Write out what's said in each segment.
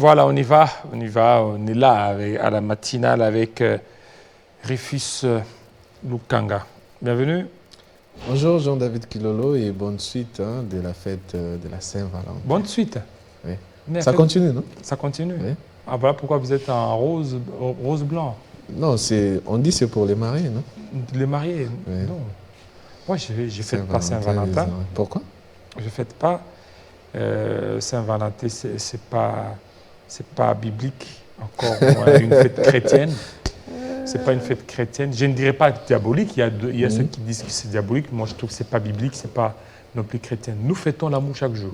Voilà, on y va, on est là à la matinale avec Rufus Lukanga. Bienvenue. Bonjour Jean-David Kilolo et bonne suite de la fête de la Saint-Valentin. Bonne suite. Oui. Mais Ça continue, non? Ça continue. Oui. Ah voilà pourquoi vous êtes en rose blanc. Non, on dit c'est pour les mariés, non? Les mariés, Oui. non. Moi, je ne fête pas Saint-Valentin. Pourquoi? Je ne fête pas. Saint-Valentin, c'est pas biblique, encore moins une fête chrétienne. C'est pas une fête chrétienne. Je ne dirais pas diabolique. Il y a ceux qui disent que c'est diabolique. Moi, je trouve que c'est pas biblique, c'est pas non plus chrétien. Nous fêtons l'amour chaque jour.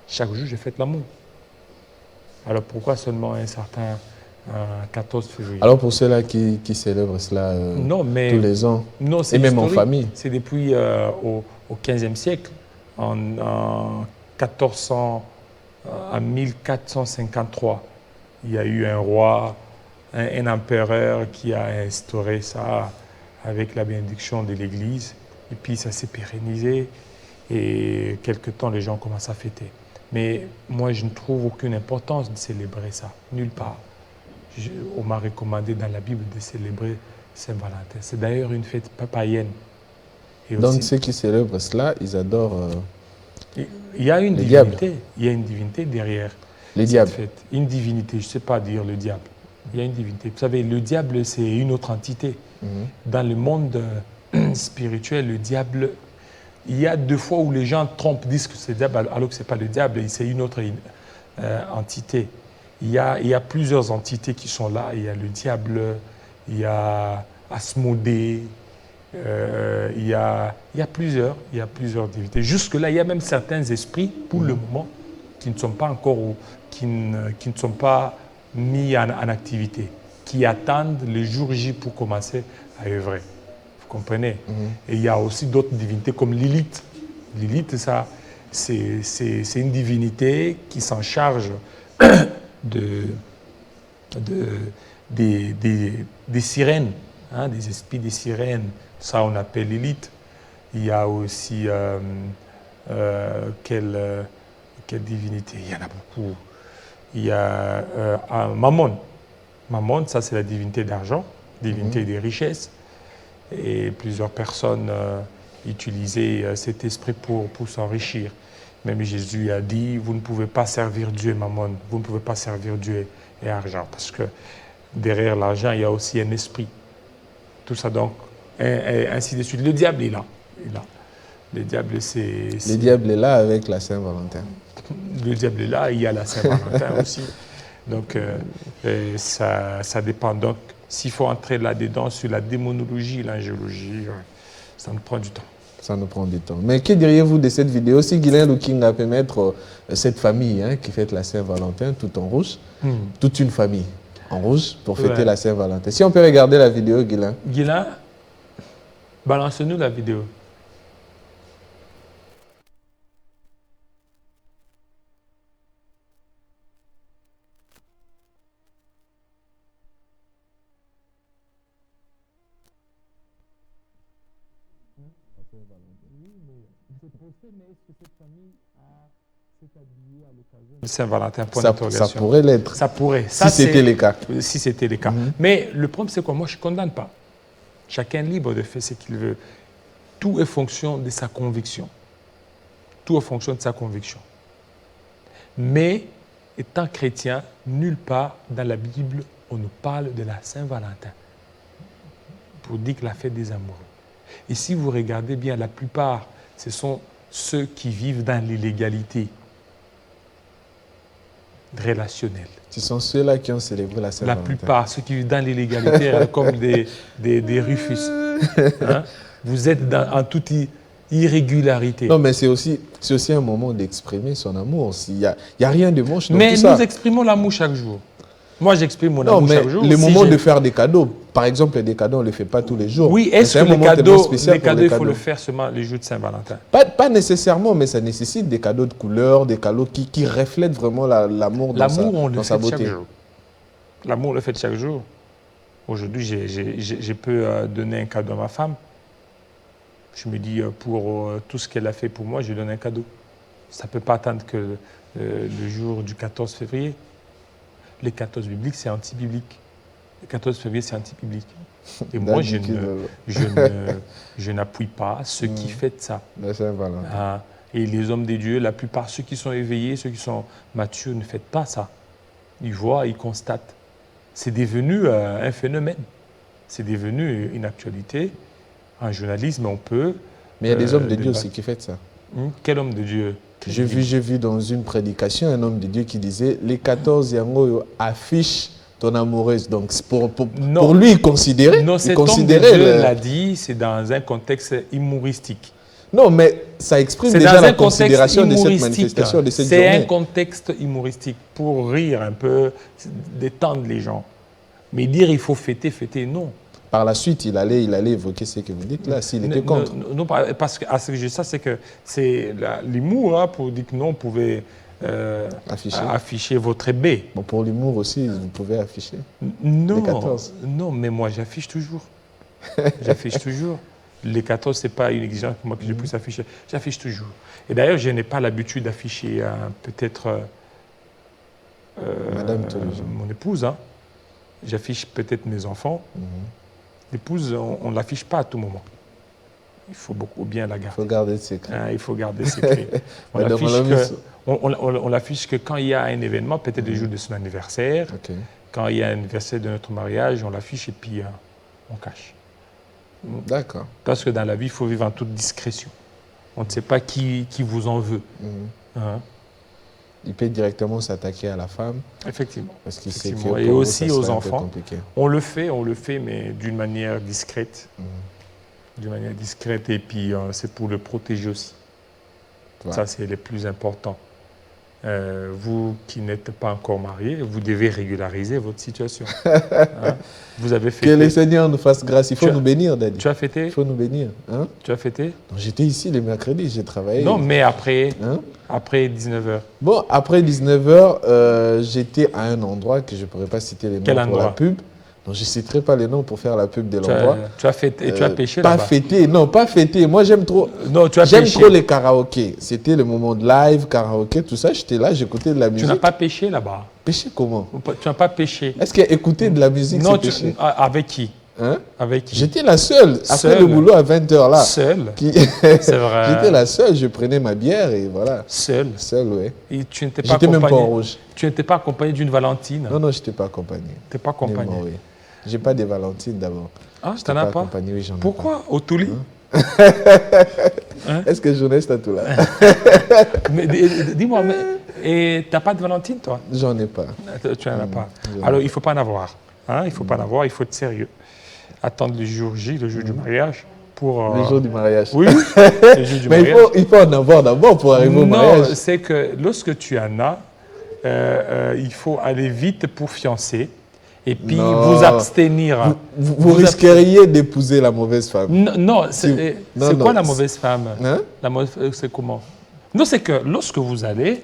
Chaque jour, je fête l'amour. Alors pourquoi seulement un certain 14 février? Alors pour ceux-là qui célèbrent cela non, mais, tous les ans, non, et même historique. en famille. C'est depuis au XVe siècle, en 1400 à 1453. Il y a eu un roi, un empereur qui a instauré ça avec la bénédiction de l'Église. Et puis ça s'est pérennisé et quelque temps les gens commencent à fêter. Mais moi je ne trouve aucune importance de célébrer ça, nulle part. On m'a recommandé dans la Bible de célébrer Saint-Valentin. C'est d'ailleurs une fête païenne. Et donc ceux qui célèbrent cela, ils adorent il y a une divinité, il y a une divinité derrière cette fête. Une divinité, je ne sais pas dire le diable. Il y a une divinité. Vous savez, le diable, c'est une autre entité. Dans le monde spirituel, le diable, il y a deux fois où les gens trompent, disent que c'est le diable, alors que ce n'est pas le diable, c'est une autre entité. Il y a plusieurs entités qui sont là. Il y a le diable, il y a Asmodée, il y a plusieurs divinités. Jusque-là, il y a même certains esprits, pour le moment, qui ne sont pas encore, qui ne sont pas mis en activité, qui attendent le jour J pour commencer à œuvrer. Vous comprenez? Et il y a aussi d'autres divinités comme Lilith. Lilith, ça, c'est une divinité qui s'en charge des sirènes, hein, des esprits des sirènes. Ça, on appelle Lilith. Il y a aussi quelle divinité? Il y en a beaucoup. Il y a Mammon. Mammon, ça c'est la divinité d'argent, divinité des richesses. Et plusieurs personnes utilisaient cet esprit pour s'enrichir. Même Jésus a dit, vous ne pouvez pas servir Dieu et Mammon, vous ne pouvez pas servir Dieu et argent, parce que derrière l'argent, il y a aussi un esprit. Tout ça donc, et ainsi de suite. Le diable est là. Le diable, Le diable est là avec la Saint-Valentin. Le diable est là, il y a la Saint-Valentin aussi. Donc, ça dépend. Donc, s'il faut entrer là-dedans sur la démonologie, l'angéologie, ça nous prend du temps. Ça nous prend du temps. Mais que diriez-vous de cette vidéo? Si Guylain Lukanga peut mettre cette famille qui fête la Saint-Valentin tout en rouge, toute une famille en rouge pour fêter la Saint-Valentin. Si on peut regarder la vidéo, Guylain. Guylain, balance-nous la vidéo. Saint-Valentin, point d'interrogation. Ça pourrait l'être. Ça pourrait. Si c'était le cas. Si c'était le cas. Mais le problème, c'est quoi? Moi, je ne condamne pas. Chacun est libre de faire ce qu'il veut. Tout est fonction de sa conviction. Tout est fonction de sa conviction. Mais, étant chrétien, nulle part dans la Bible, on nous parle de la Saint-Valentin pour dire que la fête des amoureux. Et si vous regardez bien, la plupart, ce sont ceux qui vivent dans l'illégalité relationnelle. Ce sont ceux-là qui ont célébré la Saint-Valentin. La plupart, ceux qui vivent dans l'illégalité, comme des Rufus. Hein? Vous êtes en toute irrégularité. Non, mais c'est aussi un moment d'exprimer son amour. Il n'y a rien de moche dans tout ça. Mais nous exprimons l'amour chaque jour. Moi, j'exprime mon amour chaque jour. Le moment de faire des cadeaux, par exemple, des cadeaux, on ne les fait pas tous les jours. Oui, est-ce que les cadeaux, il faut le faire seulement les jours de Saint-Valentin? Pas nécessairement, mais ça nécessite des cadeaux de couleur, des cadeaux qui reflètent vraiment l'amour dans sa beauté. L'amour, on le fait chaque jour. Aujourd'hui, je peux donner un cadeau à ma femme. Je me dis, pour tout ce qu'elle a fait pour moi, je lui donne un cadeau. Ça ne peut pas attendre que le jour du 14 février. les 14 bibliques, c'est anti-biblique. Les 14 février, c'est anti-biblique. Et moi, je n'appuie pas ceux qui fêtent ça. La Saint-Valentin. Ah, et les hommes de Dieu, la plupart, ceux qui sont éveillés, ceux qui sont matures, ne fêtent pas ça. Ils voient, ils constatent. C'est devenu un phénomène. C'est devenu une actualité. En journalisme, on peut... Mais il y a des hommes de Dieu aussi qui fêtent ça. Quel homme de Dieu? J'ai vu dans une prédication un homme de Dieu qui disait « Les 14 yango affichent ton amoureuse ». Donc pour lui, il considérait... Non, cet homme de Dieu l'a dit, c'est dans un contexte humoristique. Non, mais ça exprime déjà la considération de cette manifestation, de cette journée. C'est un contexte humoristique pour rire un peu, détendre les gens. Mais dire il faut fêter, non. Par la suite, il allait évoquer ce que vous dites là, s'il était contre. Non, parce que à ce que je sais, c'est que c'est l'humour pour dire que non, vous pouvez afficher votre B. Bon, pour l'humour aussi, vous pouvez afficher. Non, les 14. Non, mais moi j'affiche toujours. J'affiche toujours. Les 14, ce n'est pas une exigence pour moi que je puisse afficher. J'affiche toujours. Et d'ailleurs, je n'ai pas l'habitude d'afficher peut-être mon épouse. Hein. J'affiche peut-être mes enfants. L'épouse, on ne l'affiche pas à tout moment. Il faut beaucoup bien la garder. Il faut garder le secret. Il faut garder le secret. On l'affiche que quand il y a un événement, peut-être le jour de son anniversaire, quand il y a l'anniversaire de notre mariage, on l'affiche et puis on cache. D'accord. Parce que dans la vie, il faut vivre en toute discrétion. On ne sait pas qui vous en veut. Hein? Il peut directement s'attaquer à la femme. Effectivement. Parce qu'il sait que et aussi aux enfants. On le fait, mais d'une manière discrète. D'une manière discrète, et puis c'est pour le protéger aussi. Ouais. Ça, c'est le plus important. Vous qui n'êtes pas encore marié, vous devez régulariser votre situation. Hein? Vous avez fêté. Que le Seigneur nous fasse grâce. Il faut nous bénir, Daddy. Tu as fêté? Il faut nous bénir. Hein? Tu as fêté? J'étais ici le mercredi, j'ai travaillé. Non, mais après, après 19h. Bon, après 19h, j'étais à un endroit que je ne pourrais pas citer les noms pour la pub. Donc, je ne citerai pas les noms pour faire la pub de l'endroit. Tu as fêté et tu as pêché là-bas? Pas fêté, non, pas fêté. Moi, j'aime trop. Non, j'aime trop les karaokés. C'était le moment de live, karaoké, tout ça. J'étais là, j'écoutais de la musique. Tu n'as pas pêché là-bas? Pêché comment? Tu n'as pas pêché. Est-ce qu'écouter de la musique, c'est pêcher? Avec qui? Hein? Avec qui? J'étais la seule. Après le boulot à 20h là. Seule? C'est vrai. J'étais la seule. Je prenais ma bière et voilà. Seule? Seule, oui. Et tu n'étais pas accompagné? J'étais même pas en rouge. Tu n'étais pas accompagné d'une Valentine? Non, je n'étais pas accompagné. Tu n'es pas accompagné? Oui. Je n'ai pas de Valentine d'abord. Ah, tu n'en as pas? Oui, j'en ai. Pourquoi? Au Touli? Est-ce que jeunesse t'as tout là? Dis-moi, et tu n'as pas de Valentine, toi? J'en ai pas. Tu n'en as pas. Alors, il ne faut pas en avoir. Hein? Il ne faut pas en avoir, il faut être sérieux. Attendre le jour J, le jour du mariage. Pour, le jour du mariage. Oui, le jour du mariage. Mais il faut en avoir d'abord pour arriver au mariage. Non, c'est que lorsque tu en as, il faut aller vite pour fiancer. Et puis vous abstenir. Vous risqueriez d'épouser la mauvaise femme. Non, c'est quoi la mauvaise femme? Hein? C'est comment? Non, c'est que lorsque vous allez,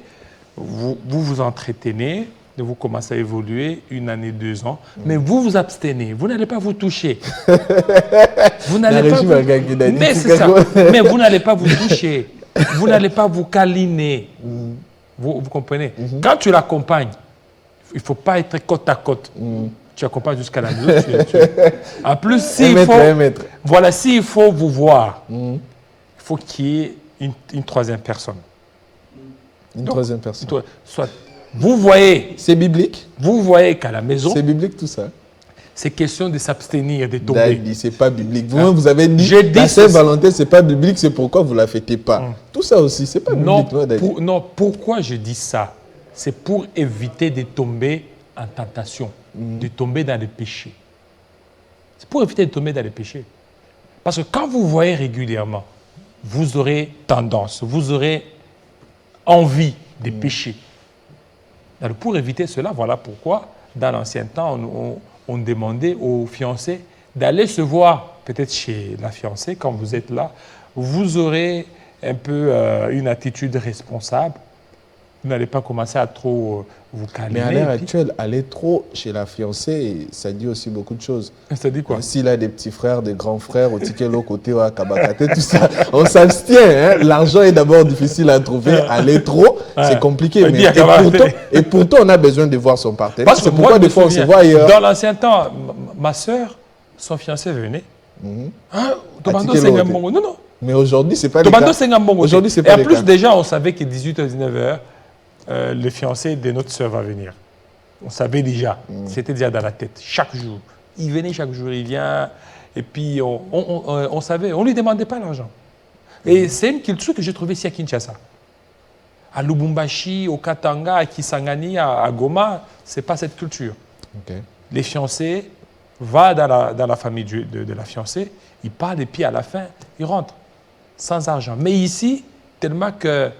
vous entretenez, vous commencez à évoluer 1 année, 2 ans, mais vous vous abstenez. Vous n'allez pas vous toucher. Vous n'allez pas mais vous n'allez pas vous toucher. Vous n'allez pas vous câliner. Vous comprenez? Quand tu l'accompagnes, il ne faut pas être côte à côte. Tu accompagnes jusqu'à la maison. En plus, s'il faut vous voir, il faut qu'il y ait une troisième personne. Troisième personne. Soit vous voyez. C'est biblique? Vous voyez qu'à la maison. C'est biblique tout ça? C'est question de s'abstenir, de tomber. C'est pas biblique. Vous-même, vous avez dit la Saint-Valentin, c'est pas biblique, c'est pourquoi vous ne la fêtez pas. Tout ça aussi, c'est pas biblique. Non, pourquoi je dis ça? C'est pour éviter de tomber en tentation, de tomber dans le péché. C'est pour éviter de tomber dans le péché. Parce que quand vous voyez régulièrement, vous aurez tendance, vous aurez envie de pécher. Alors pour éviter cela, voilà pourquoi, dans l'ancien temps, on demandait aux fiancés d'aller se voir, peut-être chez la fiancée, quand vous êtes là, vous aurez un peu une attitude responsable. Vous n'allez pas commencer à trop vous calmer. Mais à l'heure actuelle, aller trop chez la fiancée, ça dit aussi beaucoup de choses. Ça dit quoi? S'il a des petits frères, des grands frères, au ticket l'autre côté, au Kabakate, tout ça, on s'abstient. Hein? L'argent est d'abord difficile à trouver. Aller trop, c'est compliqué. On Mais, dit à Kamaté. et pourtant, on a besoin de voir son partenaire. Parce que C'est moi, pourquoi je me des fois, on se souviens, voit ailleurs. dans l'ancien temps, ma soeur, son fiancé venait. Hein, Tobando Atiké Senga Loroté. Mbongo. Non, non. Mais aujourd'hui, c'est pas le Tobando cas. Senga Mbongo. Aujourd'hui, c'est Et pas en le plus, cas. déjà, on savait que 18h, 19h, le fiancé de notre soeur va venir. On savait déjà. C'était déjà dans la tête. Chaque jour. Il venait chaque jour, il vient. Et puis, on savait. On ne lui demandait pas l'argent. Et c'est une culture que j'ai trouvée ici à Kinshasa. À Lubumbashi, au Katanga, à Kisangani, à Goma, ce n'est pas cette culture. Ok. Les fiancés vont dans la famille de la fiancée, ils parlent et puis à la fin, ils rentrent sans argent. Mais ici, tellement que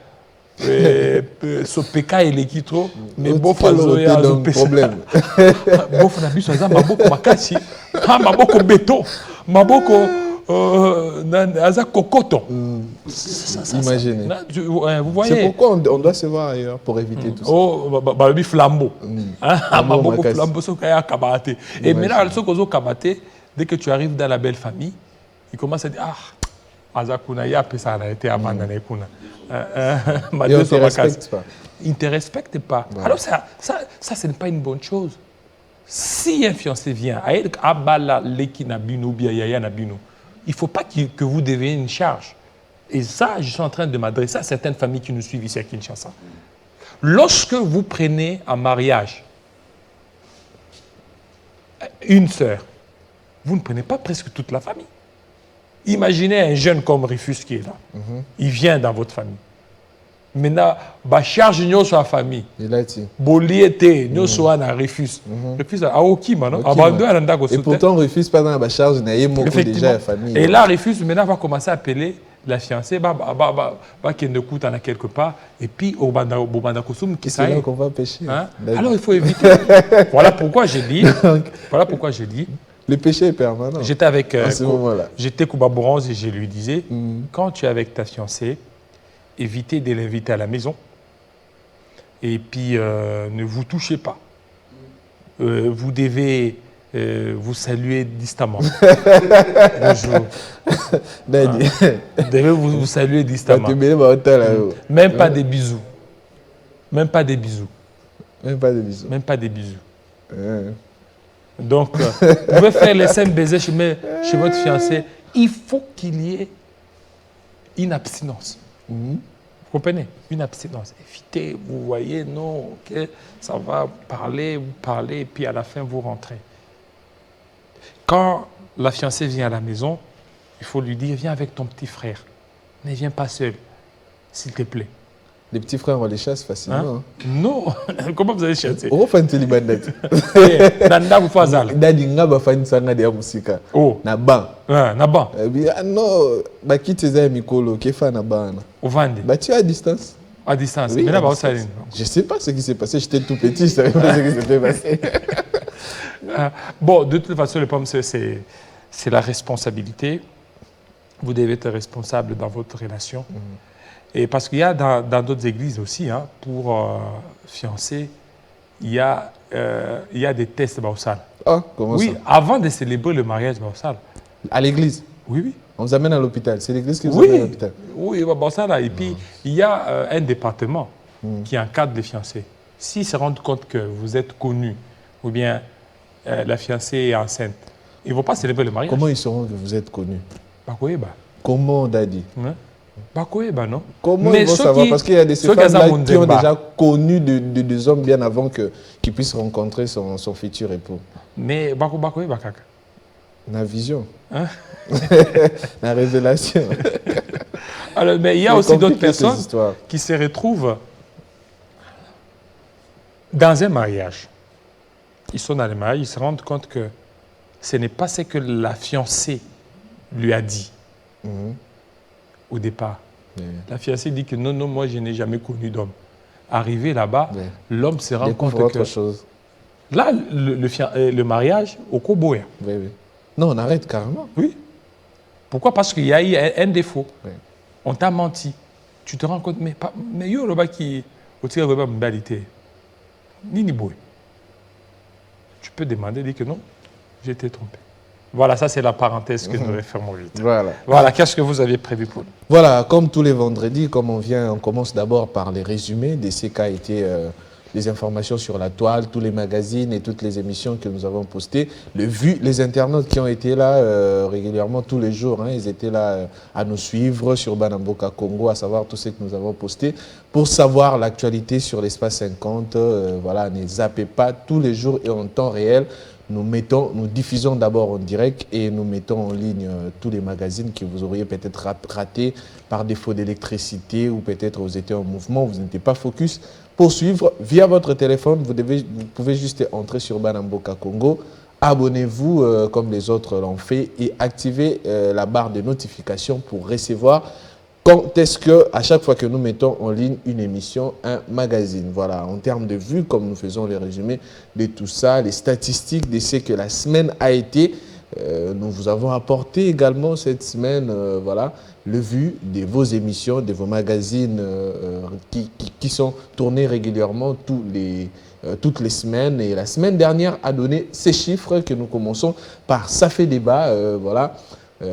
Sopeka et l'équitro, mais bon, problème. bon, on a vu ça, maboko makasi, maboko béton, maboko aza cocoton. Imaginez. Vous voyez. C'est pourquoi on doit se voir ailleurs pour éviter tout ça. Oh, babi flambeau. Flambeau, Flambeau, so kaya kabate. Et maintenant, ce qu'on kabate, dès que tu arrives dans la belle famille, ils commencent à dire Azakuna, ya pesa na été avant na kuna. Et on ne te respecte pas. Ils ne te respectent pas. Ouais. Alors ça ce n'est pas une bonne chose. Si un fiancé vient, il ne faut pas que vous deveniez une charge. Et ça, je suis en train de m'adresser à certaines familles qui nous suivent ici à Kinshasa. Lorsque vous prenez en mariage une sœur, vous ne prenez pas presque toute la famille. Imaginez un jeune comme Rufus qui est là. Il vient dans votre famille. Maintenant, bah charge nous sur la famille. Il a dit. Boliete, nous sur la Rufus. Rufus a aucun man. Et pourtant, Rufus pas dans la charge, il y a déjà la famille. Et là, Rufus maintenant va commencer à appeler la fiancée, qui ne coûte en quelque part, et puis au Banda Kosum qui c'est là qu'on va pêcher. Hein? Alors il faut éviter. Voilà pourquoi j'ai dit. Voilà pourquoi j'ai dit. Le péché est permanent. J'étais avec. À ce moment-là. J'étais Kouba Bronze et je lui disais, quand tu es avec ta fiancée, évitez de l'inviter à la maison. Et puis ne vous touchez pas. Vous devez vous saluer distamment. Bonjour. Vous devez vous saluer distamment. Même pas des bisous. Même pas des bisous. Même pas des bisous. Même pas des bisous. Donc, vous pouvez faire les 5 baisers chez votre fiancé. Il faut qu'il y ait une abstinence. Vous comprenez? Une abstinence. Évitez, vous voyez, non, ok, ça va parler, vous parlez, et puis à la fin, vous rentrez. Quand la fiancée vient à la maison, il faut lui dire, viens avec ton petit frère. Ne viens pas seul, s'il te plaît. Les petits frères, on les chasse facilement. Hein? Non. Comment vous allez chasser? Oh, Fanteli Bandet. Nanda vous faz ala. Dadi ngaba fan sanga de musika. Oh. Na ban. Na ban. Non, ba kiti za mikolo ke fa na ban. Au vende. Bah tu es à distance. À distance. Oui, Mais là, je ne sais pas ce qui s'est passé. J'étais tout petit, je ne savais pas ce qui s'était passé. Bon, de toute façon, le problème, c'est la responsabilité. Vous devez être responsable dans votre relation. Et parce qu'il y a dans d'autres églises aussi, hein, pour fiancés, il y a des tests Baosal. Ah, comment ça? Oui, avant de célébrer le mariage Baosal. À l'église? Oui, oui. On vous amène à l'hôpital. C'est l'église qui vous amène à l'hôpital? Oui, Baosal. Et puis, il y a un département qui encadre les fiancés. S'ils se rendent compte que vous êtes connu, ou bien la fiancée est enceinte, ils ne vont pas célébrer le mariage. Comment ils sauront que vous êtes connu? Comment, Dadi? Non. Comment ils vont savoir? Parce qu'il y a des femmes-là qui ont déjà connu des hommes bien avant qu'ils puissent rencontrer son futur époux. Mais La vision. Hein? La révélation. Alors, mais il y a aussi d'autres personnes qui se retrouvent dans un mariage. Ils sont dans le mariage, ils se rendent compte que ce n'est pas ce que la fiancée lui a dit. Au départ. La fiancée dit que non, moi je n'ai jamais connu d'homme. Arrivé là-bas, l'homme se rend compte que... chose. Là, le mariage, au Koboya. Oui. Non, on arrête carrément. Oui. Pourquoi? Parce qu'il y a eu un défaut. On t'a menti. Tu te rends compte, mais yo, le bas qui... Tu peux demander, dire que non, j'ai été trompé. Voilà, ça c'est la parenthèse que nous refermons vite. Voilà. Voilà, qu'est-ce que vous avez prévu pour nous? Voilà, comme tous les vendredis, comme on commence d'abord par les résumés de ce qu'a été les informations sur la toile, tous les magazines et toutes les émissions que nous avons postées. Les internautes qui ont été là régulièrement tous les jours, hein, ils étaient là à nous suivre sur Banamboka Congo, à savoir tout ce que nous avons posté. Pour savoir l'actualité sur l'espace 50, voilà, ne zappez pas tous les jours et en temps réel. Nous diffusons d'abord en direct et nous mettons en ligne tous les magazines que vous auriez peut-être ratés par défaut d'électricité ou peut-être vous étiez en mouvement, vous n'étiez pas focus. Pour suivre, via votre téléphone, vous pouvez juste entrer sur Banamboka Congo, abonnez-vous comme les autres l'ont fait et activez la barre de notification pour recevoir quand est-ce que, à chaque fois que nous mettons en ligne une émission, un magazine. Voilà, en termes de vues, comme nous faisons les résumés de tout ça, les statistiques de ce que la semaine a été, nous vous avons apporté également cette semaine, voilà, le vu de vos émissions, de vos magazines qui sont tournés régulièrement toutes les semaines. Et la semaine dernière a donné ces chiffres que nous commençons par Ça fait débat, voilà.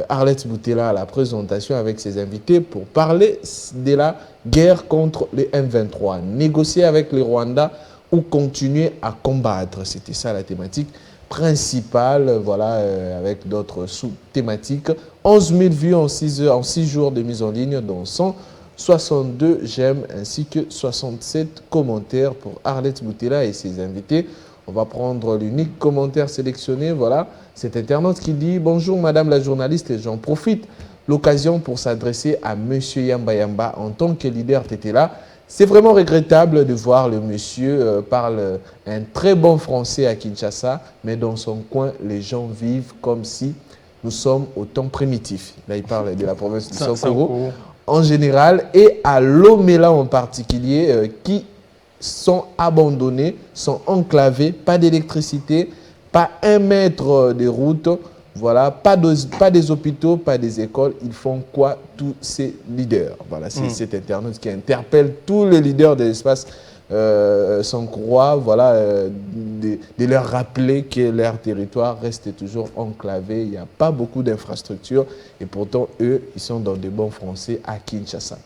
Arlette Boutela à la présentation avec ses invités pour parler de la guerre contre les M23. Négocier avec le Rwanda ou continuer à combattre. C'était ça la thématique principale, voilà, avec d'autres sous-thématiques. 11 000 vues en 6 jours de mise en ligne, dont 162 j'aime ainsi que 67 commentaires pour Arlette Boutela et ses invités. On va prendre l'unique commentaire sélectionné, voilà. Cet internaute qui dit « Bonjour Madame la journaliste, et j'en profite l'occasion pour s'adresser à Monsieur Yamba Yamba en tant que leader Tétéla. C'est vraiment regrettable de voir le monsieur parle un très bon français à Kinshasa, mais dans son coin, les gens vivent comme si nous sommes au temps primitif. » Là, il parle de la province du Sankoro en général et à Lomela en particulier, qui sont abandonnés, sont enclavés, pas d'électricité, pas un mètre de route, voilà, pas des hôpitaux, pas des écoles. Ils font quoi tous ces leaders? Voilà, c'est cet internaute qui interpelle tous les leaders de l'espace sankorois, voilà, de leur rappeler que leur territoire reste toujours enclavé. Il n'y a pas beaucoup d'infrastructures et pourtant, eux, ils sont dans des bons français à Kinshasa.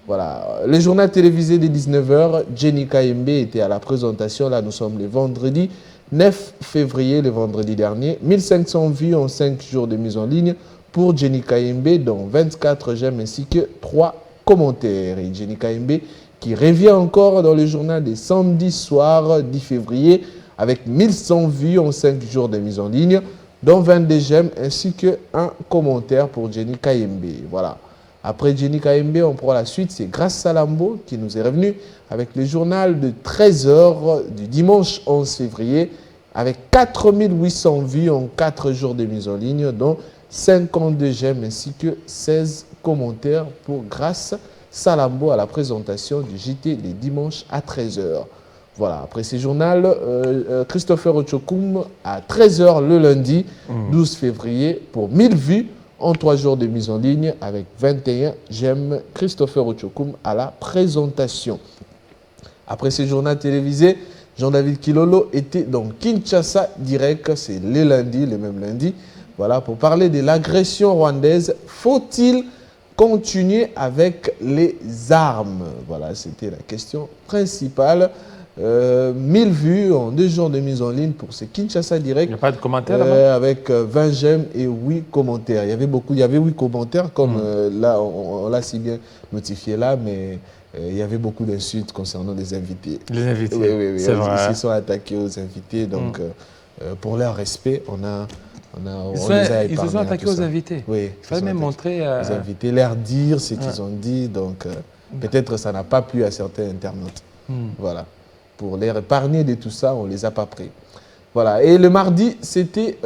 Voilà, le journal télévisé de 19h, Jenny Kayembe était à la présentation. Là, nous sommes le vendredi 9 février, le vendredi dernier. 1500 vues en 5 jours de mise en ligne pour Jenny Kayembe, dont 24 j'aime ainsi que 3 commentaires. Et Jenny Kayembe qui revient encore dans le journal des samedis soirs 10 février avec 1100 vues en 5 jours de mise en ligne, dont 22 j'aime ainsi que 1 commentaire pour Jenny Kayembe. Voilà. Après Jenny Kayembe, on prend la suite, c'est Grace Salambo qui nous est revenu avec le journal de 13h du dimanche 11 février avec 4800 vues en 4 jours de mise en ligne, dont 52 j'aime ainsi que 16 commentaires pour Grace Salambo à la présentation du JT les dimanches à 13h. Voilà, après ce journal, Christopher Ochokum à 13h le lundi 12 février pour 1000 vues en 3 jours de mise en ligne avec 21 j'aime. Christopher Ochokum à la présentation. Après ce journal télévisé, Jean-David Kilolo était dans Kinshasa direct, c'est le même lundi, voilà, pour parler de l'agression rwandaise. Faut-il continuer avec les armes? Voilà, c'était la question principale. 1000 vues en 2 jours de mise en ligne pour ce Kinshasa direct. Il n'y a pas de commentaires là-bas? Avec 20 j'aime et 8 commentaires. Il y avait 8 commentaires, comme là, on l'a si bien notifié là, mais il y avait beaucoup d'insultes concernant les invités. Les invités, oui, c'est vrai. Ils se sont attaqués aux invités, donc pour leur respect, ils se sont attaqués aux invités. Oui. Il fallait même montrer aux invités, leur dire ce qu'ils ont dit, donc peut-être ça n'a pas plu à certains internautes. Voilà. Pour les épargner de tout ça, on ne les a pas pris. Voilà. Et le mardi, c'était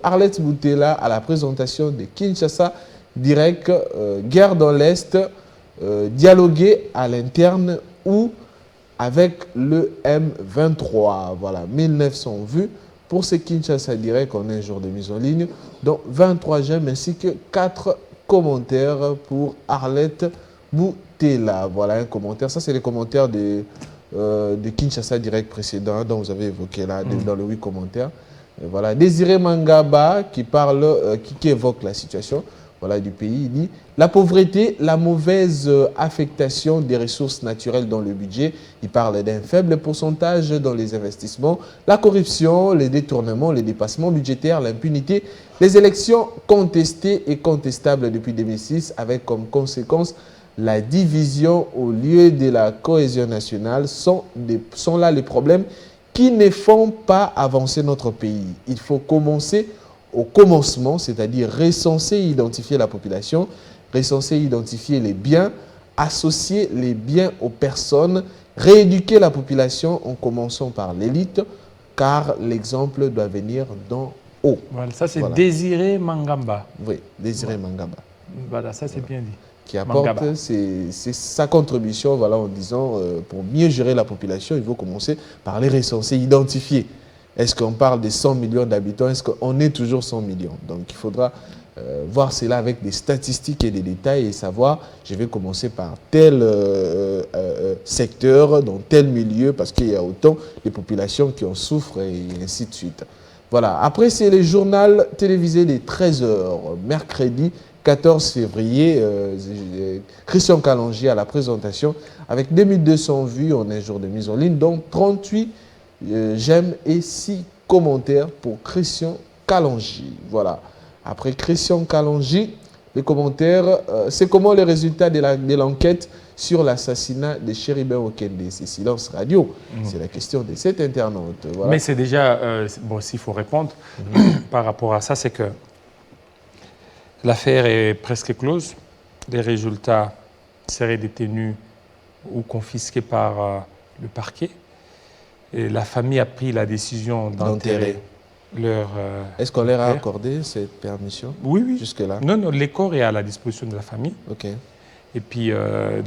Arlette Boutela à la présentation de Kinshasa direct, guerre dans l'Est, dialoguer à l'interne ou avec le M23. Voilà, 1900 vues pour ce Kinshasa direct en un jour de mise en ligne, dont 23 j'aime ainsi que 4 commentaires pour Arlette Boutela. Voilà un commentaire. Ça, c'est les commentaires de Kinshasa direct précédent dont vous avez évoqué là, dans le 8 commentaires. Et voilà, Désiré Mangaba qui parle, qui évoque la situation voilà, du pays, il dit « La pauvreté, la mauvaise affectation des ressources naturelles dans le budget, il parle d'un faible pourcentage dans les investissements, la corruption, les détournements, les dépassements budgétaires, l'impunité, les élections contestées et contestables depuis 2006 avec comme conséquence la division au lieu de la cohésion nationale sont là les problèmes qui ne font pas avancer notre pays. Il faut commencer au commencement, c'est-à-dire recenser et identifier la population, recenser et identifier les biens, associer les biens aux personnes, rééduquer la population en commençant par l'élite, car l'exemple doit venir d'en haut. Voilà, ça c'est Désiré Mangaba. Oui, Désiré Mangaba. Voilà, ça c'est bien dit. Qui apporte sa contribution voilà, en disant pour mieux gérer la population, il faut commencer par les recenser, identifier. Est-ce qu'on parle de 100 millions d'habitants? Est-ce qu'on est toujours 100 millions? Donc il faudra voir cela avec des statistiques et des détails et savoir, je vais commencer par tel secteur, dans tel milieu, parce qu'il y a autant de populations qui en souffrent et ainsi de suite. Voilà. Après, c'est le journal télévisé des 13h, mercredi 14 février, Christian Kalonji à la présentation avec 2200 vues en un jour de mise en ligne, dont 38 j'aime et 6 commentaires pour Christian Kalonji. Voilà. Après Christian Kalonji, les commentaires, c'est comment les résultats de l'enquête sur l'assassinat de Chéribin Okende. C'est Silence Radio. C'est la question de cet internaute. Voilà. Mais c'est déjà, bon, s'il faut répondre par rapport à ça, c'est que l'affaire est presque close. Les résultats seraient détenus ou confisqués par le parquet. Et la famille a pris la décision d'enterrer leur... Est-ce qu'on leur a accordé cette permission? Oui, oui. Jusque-là? Non, non, le corps est à la disposition de la famille. OK. Et puis,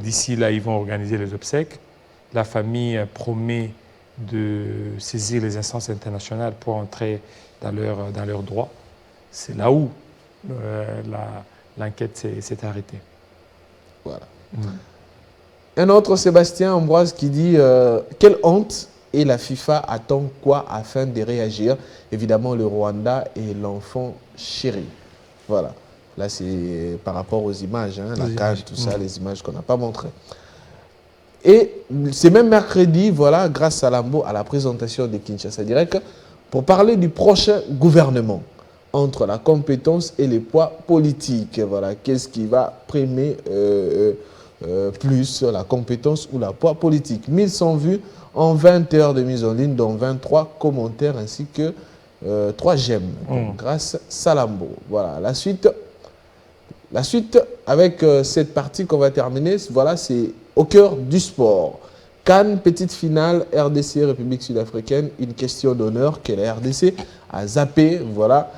d'ici là, ils vont organiser les obsèques. La famille promet de saisir les instances internationales pour entrer dans leurs droits. C'est là où l'enquête s'est arrêtée. Voilà. Un autre, Sébastien Ambroise, qui dit quelle honte, et la FIFA attend quoi afin de réagir? Évidemment, le Rwanda et l'enfant chéri. Voilà. Là, c'est par rapport aux images, hein, la cage, tout ça, les images qu'on n'a pas montrées. Et c'est même mercredi, voilà, grâce à Lambo, à la présentation de Kinshasa Direct, pour parler du prochain gouvernement entre la compétence et les poids politiques. Voilà, qu'est-ce qui va primer plus, la compétence ou la poids politique? 1100 vues en 20 heures de mise en ligne, dont 23 commentaires ainsi que 3 j'aime. Grâce à Salambo. Voilà, la suite avec cette partie qu'on va terminer, voilà, c'est au cœur du sport. Cannes, petite finale, RDC, République sud-africaine, une question d'honneur que la RDC a zappé. Voilà,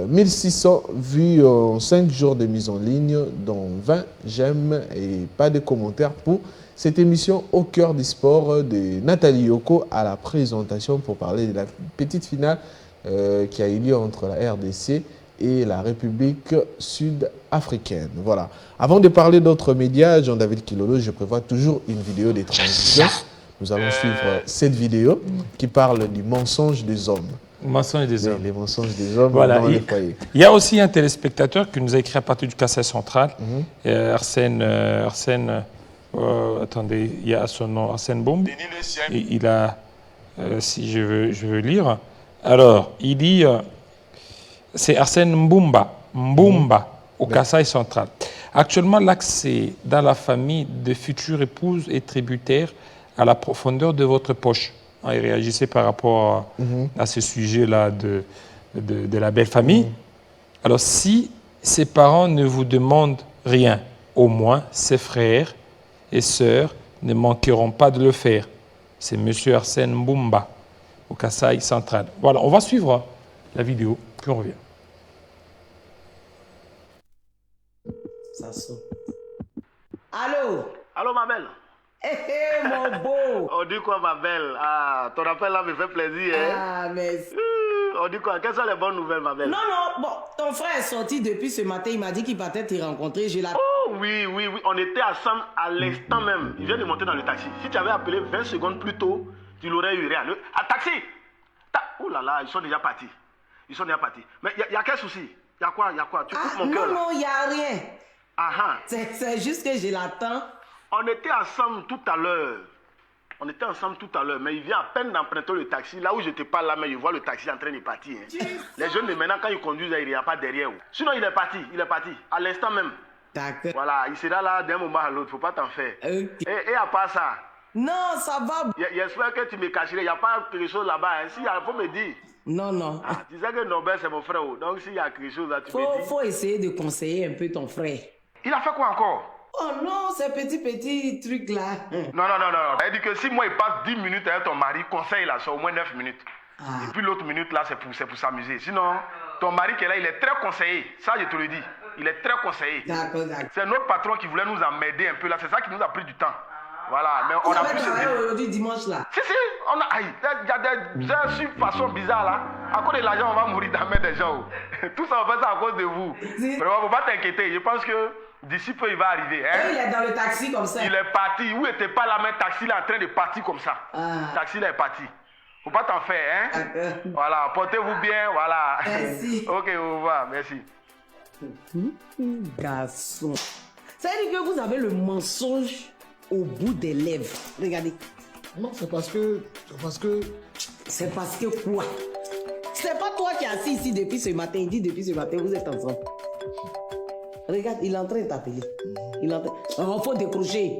1600 vues en 5 jours de mise en ligne, dont 20 j'aime et pas de commentaires pour cette émission au cœur du sport de Nathalie Yoko à la présentation pour parler de la petite finale qui a eu lieu entre la RDC et la République sud-africaine. Voilà. Avant de parler d'autres médias, Jean-David Kilolo, je prévois toujours une vidéo des transitions. Nous allons suivre cette vidéo qui parle du mensonge des hommes. Mensonge des hommes. Les mensonges des hommes voilà. dans les foyers. Il y a aussi un téléspectateur qui nous a écrit à partir du Kassai central, Arsène attendez, il y a son nom, Arsène Boum. Il a, si je veux lire, alors il dit, c'est Arsène Mbumba, au Kassai central. Actuellement, l'accès dans la famille de futures épouses est tributaire à la profondeur de votre poche. Il réagissait par rapport à ce sujet-là de la belle famille. Alors, si ses parents ne vous demandent rien, au moins ses frères et sœurs ne manqueront pas de le faire. C'est M. Arsène Mbumba, au Kassai central. Voilà, on va suivre la vidéo, puis on revient. Ça sonne. Allô? Allô, ma belle? Hé, mon beau! On dit quoi, ma belle? Ah, ton appel là me fait plaisir, hein? Ah, mais... On dit quoi? Quelles sont les bonnes nouvelles, ma belle? Non, non, bon, ton frère est sorti depuis ce matin, il m'a dit qu'il partait te rencontrer, j'ai la... Oh, oui, on était ensemble à l'instant même. Il vient de monter dans le taxi. Si tu avais appelé 20 secondes plus tôt, tu l'aurais eu rien. Ah, taxi! Oh là là, ils sont déjà partis. Ils sont déjà partis. Mais il y a quel souci? Il y a quoi? Tu coupes mon Non, cœur là. non, il n'y a rien. Ah ah. C'est juste que je l'attends. On était ensemble tout à l'heure. Mais il vient à peine d'emprunter le taxi. Là où je te parle là, mais je vois le taxi en train de partir. Hein. Les jeunes de maintenant, quand ils conduisent, il n'y a pas derrière. Sinon, il est parti. À l'instant même. D'accord. Voilà, il sera là d'un moment à l'autre. Faut pas t'en faire. Ok. Et à part ça, Non, ça va. j'espère que tu me cacherais. Il n'y a pas quelque chose là-bas. Hein. S'il y a, faut me dire. Non, non. Ah, tu sais que Norbert, c'est mon frère. Donc s'il y a quelque chose là, tu me dis. Faut essayer de conseiller un peu ton frère. Il a fait quoi encore? Oh non, ces petits trucs là. Non. Elle dit que si moi il passe 10 minutes avec ton mari, conseille là, c'est au moins 9 minutes. Ah. Et puis l'autre minute là, c'est pour s'amuser. Sinon, ton mari qui est là, il est très conseillé. Ça, je te le dis. Il est très conseillé. D'accord. C'est notre patron qui voulait nous emmerder un peu là. C'est ça qui nous a pris du temps. Voilà, mais on Vous a avez pu se travaillé dire. aujourd'hui dimanche là. Si, on a. Aïe, il y a des façons bizarres là. À cause de l'argent, on va mourir dans la main des gens. Tout ça, on fait ça à cause de vous. Si. Vraiment, faut pas t'inquiéter. Je pense que d'ici peu, il va arriver. Hein? Et il est dans le taxi comme ça. Il est parti. Où était pas là, mais taxi là en train de partir comme ça. Ah. Taxi là est parti. Faut pas t'en faire, hein? D'accord. Voilà, portez-vous bien, voilà. Merci. Ok, au revoir, merci. Garçon. Ça veut dire que vous avez le mensonge au bout des lèvres. Regardez. Non, c'est parce que... C'est parce que quoi? C'est pas toi qui es assis ici depuis ce matin. Il dit depuis ce matin, vous êtes ensemble. Regarde, il est en train de t'appeler. Il est en train... Oh, faut décrocher.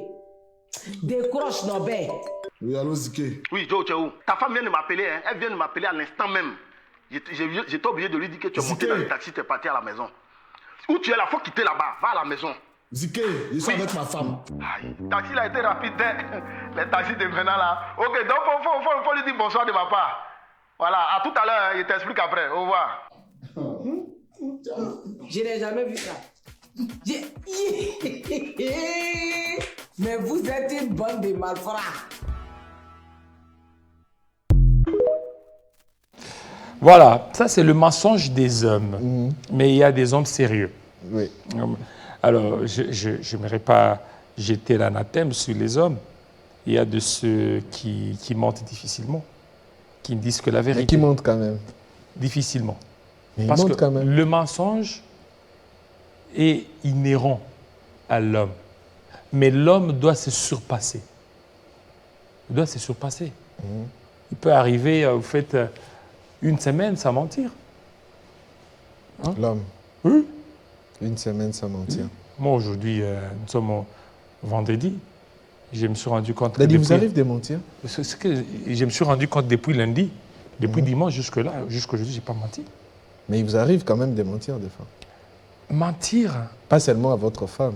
Décroche, Norbert. Oui, allô, Ziké. Oui, Joe, tu es où? Ta femme vient de m'appeler, hein? Elle vient de m'appeler à l'instant même. J'étais obligé de lui dire que tu es monté dans le taxi, tu es parti à la maison. Où tu es là, faut quitter là-bas. Va à la maison. Ziké, je suis avec ma femme. Aïe, le taxi là a été rapide, hein? Les taxis de maintenant là. Ok, donc faut lui dire bonsoir de ma part. Voilà, à tout à l'heure, hein, je t'explique après. Au revoir. Je n'ai jamais vu ça. Mais vous êtes une bande de malfrats. Voilà, ça c'est le mensonge des hommes. Mais il y a des hommes sérieux. Oui. Alors, je n'aimerais pas jeter l'anathème sur les hommes. Il y a de ceux qui mentent difficilement, qui ne disent que la vérité. Mais qui monte quand même. Difficilement. Mais Parce il que monte quand même. le mensonge est inhérent à l'homme. Mais l'homme doit se surpasser. Il doit se surpasser. Il peut arriver, vous faites une semaine sans mentir. L'homme. Oui. Une semaine sans mentir. Moi, aujourd'hui, nous sommes au vendredi. Je me suis rendu compte Il a dit, vous arrive de mentir? Ce que je me suis rendu compte depuis lundi, depuis dimanche jusque-là, jusqu'aujourd'hui, je n'ai pas menti. Mais il vous arrive quand même de mentir des fois. Mentir, Pas seulement à votre femme,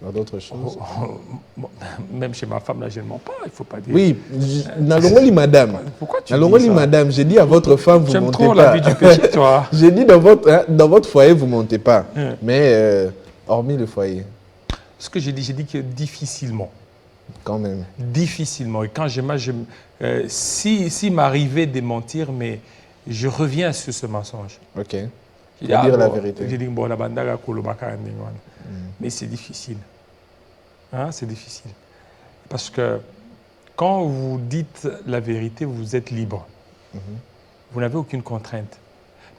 dans d'autres choses. même chez ma femme, là, je ne mens pas, il ne faut pas dire. Oui, Nalongoli madame. Pourquoi tu Nalongoli dis ça? madame, j'ai dit à votre femme, vous J'aime mentez trop pas. la vie du péché, toi. J'ai dit dans votre foyer, vous mentez pas. Mais hormis le foyer, Ce que j'ai dit que difficilement. quand même. Difficilement. Et quand si m'arrivait de mentir, mais je reviens sur ce mensonge. Ok. J'ai Faut dire la vérité. J'ai dit, bon, la bandaga kolobaka, mais c'est difficile. Hein, c'est difficile. Parce que quand vous dites la vérité, vous êtes libre. Vous n'avez aucune contrainte.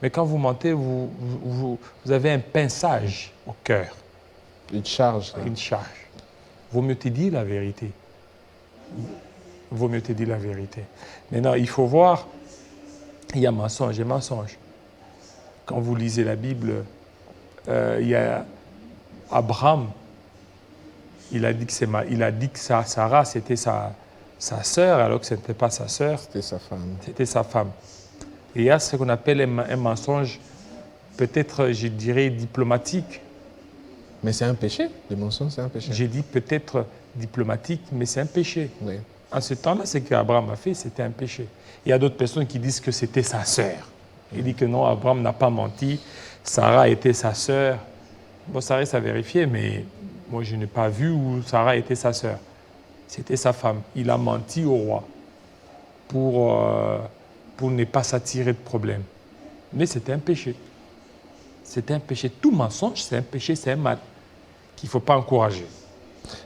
Mais quand vous mentez, vous avez un pinçage au cœur, Une charge. là. une charge. Vaut mieux te dire la vérité. Vaut mieux te dire la vérité. Maintenant, il faut voir, il y a mensonge et mensonge. Quand vous lisez la Bible, il y a Abraham, il a dit que Sarah, c'était sa sœur, alors que ce n'était pas sa sœur, C'était sa femme. c'était sa femme. Et il y a ce qu'on appelle un mensonge, peut-être, je dirais, diplomatique. Mais c'est un péché. Le mensonge, c'est un péché. J'ai dit peut-être diplomatique, mais c'est un péché. Oui. En ce temps-là, ce qu'Abraham a fait, c'était un péché. Il y a d'autres personnes qui disent que c'était sa sœur. Il dit que non, Abraham n'a pas menti, Sarah était sa sœur. Bon, ça reste à vérifier, mais moi, je n'ai pas vu où Sarah était sa sœur. C'était sa femme. Il a menti au roi pour ne pas s'attirer de problème. Mais c'était un péché. C'était un péché. Tout mensonge, c'est un péché, c'est un mal qu'il ne faut pas encourager.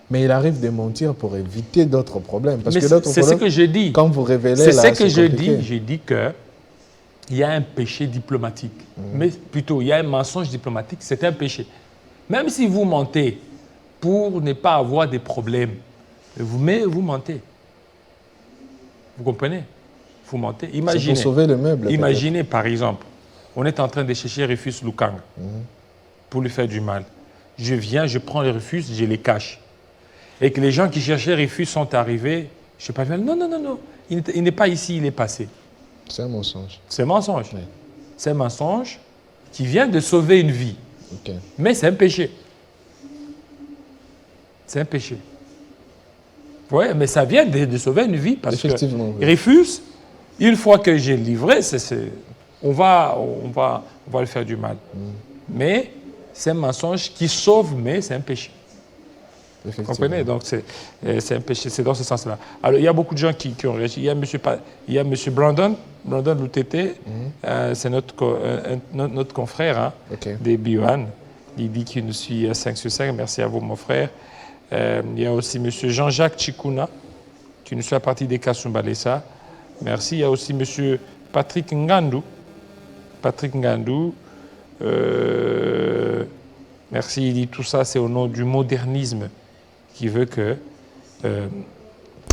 Mais il arrive de mentir pour éviter d'autres problèmes. Parce Mais que d'autres c'est ce problèmes, que je dis. quand vous révélez C'est là, ce que je compliqué. dis. J'ai dit que il y a un péché diplomatique. Mais plutôt, il y a un mensonge diplomatique, c'est un péché. Même si vous mentez pour ne pas avoir des problèmes, vous mentez. Vous comprenez? Vous mentez. C'est pour sauver le meuble. Imaginez, par exemple, on est en train de chercher Rufus Lukanga pour lui faire du mal. Je viens, je prends les Rufus, je les cache. Et que les gens qui cherchaient Rufus sont arrivés, je ne sais pas, non, il n'est pas ici, il est passé. C'est un mensonge. C'est un mensonge. Oui. C'est un mensonge qui vient de sauver une vie. Ok. Mais c'est un péché. C'est un péché. Oui, mais ça vient de sauver une vie parce Effectivement, que oui. Rufus, une fois que j'ai livré, on va le faire du mal. Mais c'est un mensonge qui sauve, mais c'est un péché. Vous comprenez? Donc c'est un péché, c'est dans ce sens-là. Alors il y a beaucoup de gens qui ont réagi. Il y a M. Brandon Loutete, c'est notre confrère hein, des Biohan. Il dit qu'il nous suit à 5 sur 5. Merci à vous, mon frère. Il y a aussi M. Jean-Jacques Chikuna, qui nous suit à partir des Kasumbalesa. Merci. Il y a aussi M. Patrick Ngandou. Merci. Il dit tout ça, c'est au nom du modernisme qui veut que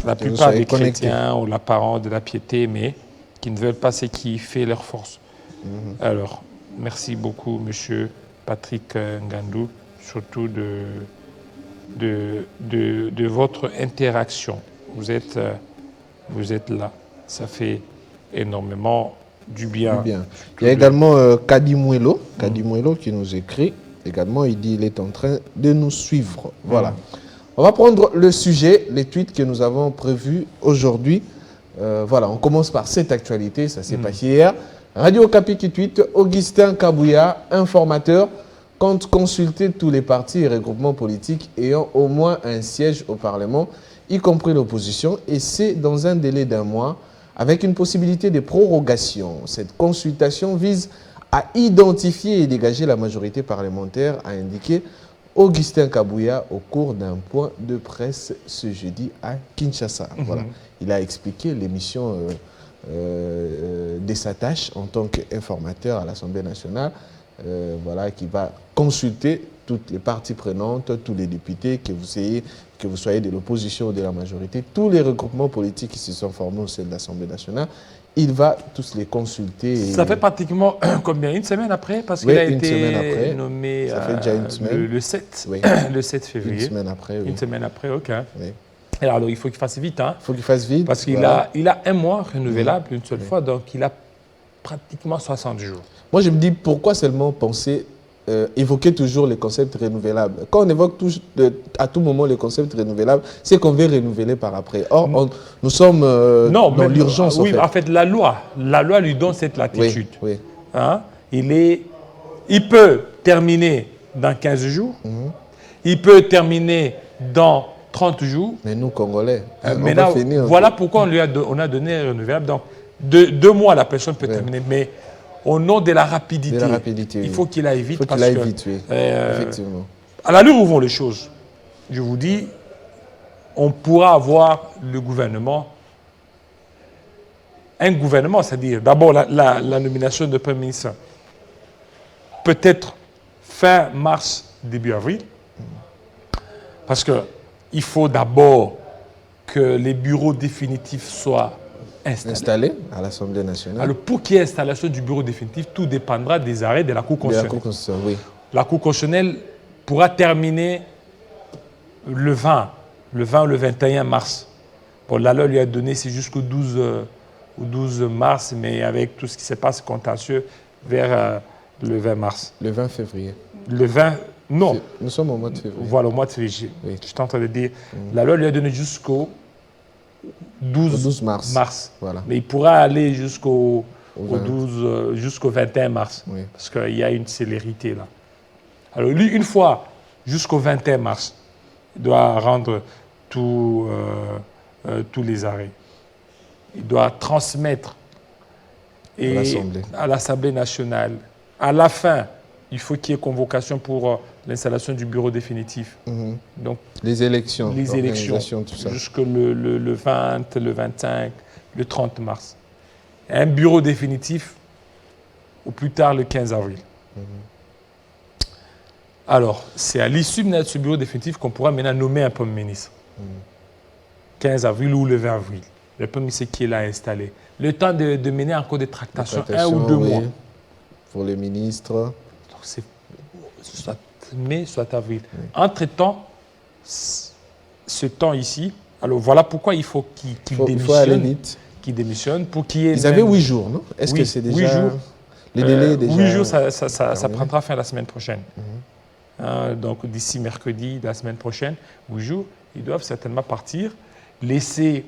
la plupart des chrétiens ont l'apparence de la piété, mais qui ne veulent pas ce qui fait leur force. Alors, merci beaucoup, M. Patrick Ngandou, surtout de votre interaction. Vous êtes là. Ça fait énormément du bien. Il y a également Kadimuelo qui nous écrit. Également, il dit qu'il est en train de nous suivre. Voilà. On va prendre le sujet, les tweets que nous avons prévus aujourd'hui. Voilà, on commence par cette actualité, ça s'est passé hier. Radio Okapi qui tweet, Augustin Kabouya, informateur, compte consulter tous les partis et regroupements politiques ayant au moins un siège au Parlement, y compris l'opposition, et c'est dans un délai d'1 mois, avec une possibilité de prorogation. Cette consultation vise à identifier et dégager la majorité parlementaire, a indiqué Augustin Kabouya au cours d'un point de presse ce jeudi à Kinshasa. Voilà. Il a expliqué l'émission de sa tâche en tant qu'informateur à l'Assemblée nationale, voilà, qui va consulter toutes les parties prenantes, tous les députés, que vous soyez de l'opposition ou de la majorité, tous les regroupements politiques qui se sont formés au sein de l'Assemblée nationale. Il va tous les consulter. Ça fait pratiquement combien? Une semaine après? Parce qu'il a été nommé ça fait déjà une semaine. Le 7, oui. Le 7 février. Une semaine après, oui. Une semaine après, ok. Oui. Et alors, il faut qu'il fasse vite. Hein, il faut qu'il fasse vite. Parce qu'il a 1 mois renouvelable une seule fois, donc il a pratiquement 60 jours. Moi, je me dis, pourquoi seulement évoquer toujours les concepts renouvelables? Quand on évoque à tout moment les concepts renouvelables, c'est qu'on veut renouveler par après. Or, nous sommes dans l'urgence. Oui, en fait, la loi lui donne cette latitude. Oui, oui. Hein? Il peut terminer dans 15 jours, il peut terminer dans 30 jours. Mais nous, Congolais, maintenant, voilà pourquoi on a donné renouvelable. Donc, 2 mois, la personne peut terminer. Mais au nom de la rapidité, il faut qu'il aille vite. Il faut qu'il aille vite, oui. Effectivement. À l'allure où vont les choses, je vous dis, on pourra avoir le gouvernement, un gouvernement, c'est-à-dire d'abord la nomination de Premier ministre, peut-être fin mars, début avril, parce qu'il faut d'abord que les bureaux définitifs soient installés à l'Assemblée nationale. Alors, pour qu'il y ait installation du bureau définitif, tout dépendra des arrêts de la Cour constitutionnelle. Oui. La Cour constitutionnelle pourra terminer le 20 ou le 21 mars. Bon, la loi lui a donné, c'est jusqu'au 12 mars, mais avec tout ce qui se passe contentieux vers le 20 mars. Le 20 février. Le 20, non. Nous sommes au mois de février. Voilà, au mois de février. Oui. Je suis en train de dire, la loi lui a donné jusqu'au 12 mars. Voilà. Mais il pourra aller jusqu'au 21 mars. Oui. Parce qu'il y a une célérité là. Alors lui, une fois jusqu'au 21 mars, il doit rendre tous les arrêts. Il doit transmettre à l'Assemblée nationale. À la fin, il faut qu'il y ait convocation pour l'installation du bureau définitif. Donc, les élections, tout ça. Jusqu'au le 20, le 25, le 30 mars. Un bureau définitif au plus tard le 15 avril. Alors, c'est à l'issue de ce bureau définitif qu'on pourra maintenant nommer un Premier ministre. 15 avril ou le 20 avril. Le Premier ministre qui est là installé. Le temps de mener encore des tractations, 1 ou 2 mois. Pour les ministres. Donc, c'est soit mai, soit avril. Entre-temps, ce temps ici, alors voilà pourquoi il faut qu'il démissionne. Il faut aller vite. Qu'il démissionne pour qu'il y ait... Ils avaient 8 jours, non? Est-ce que c'est déjà... 8 jours. Les délais déjà... 8 jours, ça prendra fin la semaine prochaine. Donc d'ici mercredi de la semaine prochaine, 8 jours, ils doivent certainement partir, laisser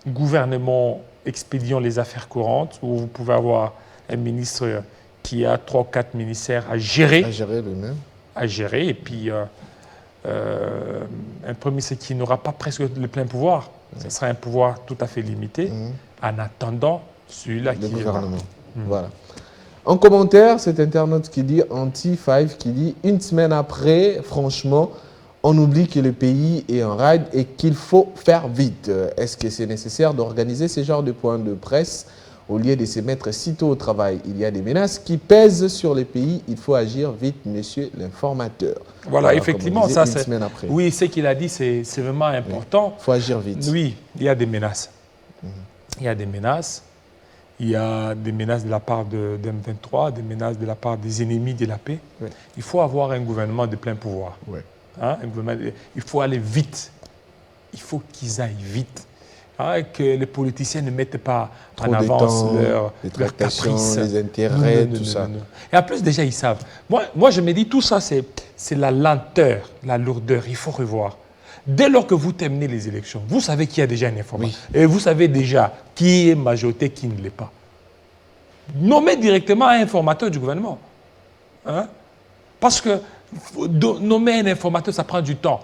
gouvernement expédiant les affaires courantes, où vous pouvez avoir un ministre qui a 3 ou 4 ministères à gérer. À gérer lui-même. À gérer, et puis un Premier ministre qui n'aura pas presque le plein pouvoir. Ce sera un pouvoir tout à fait limité, en attendant celui-là qui gouvernement. Voilà. En commentaire, cet internaute qui dit, Anti5, qui dit « Une semaine après, franchement, on oublie que le pays est en rade et qu'il faut faire vite. Est-ce que c'est nécessaire d'organiser ce genre de points de presse au lieu de se mettre sitôt au travail? Il y a des menaces qui pèsent sur le pays. Il faut agir vite, monsieur l'informateur. » Voilà, effectivement, ça c'est... Oui, ce qu'il a dit, c'est vraiment important. Il faut agir vite. Oui, il y a des menaces. Il y a des menaces. Il y a des menaces de la part de M23, des menaces de la part des ennemis de la paix. Oui. Il faut avoir un gouvernement de plein pouvoir. Oui. Hein, il faut aller vite. Il faut qu'ils aillent vite. Hein, que les politiciens ne mettent pas en avance leurs caprices. Les intérêts, tout ça. Et en plus, déjà, ils savent. Moi, je me dis, tout ça, c'est la lenteur, la lourdeur. Il faut revoir. Dès lors que vous terminez les élections, vous savez qu'il y a déjà un informateur. Oui. Et vous savez déjà qui est majorité, qui ne l'est pas. Nommez directement un informateur du gouvernement. Hein? Parce que nommer un informateur, ça prend du temps.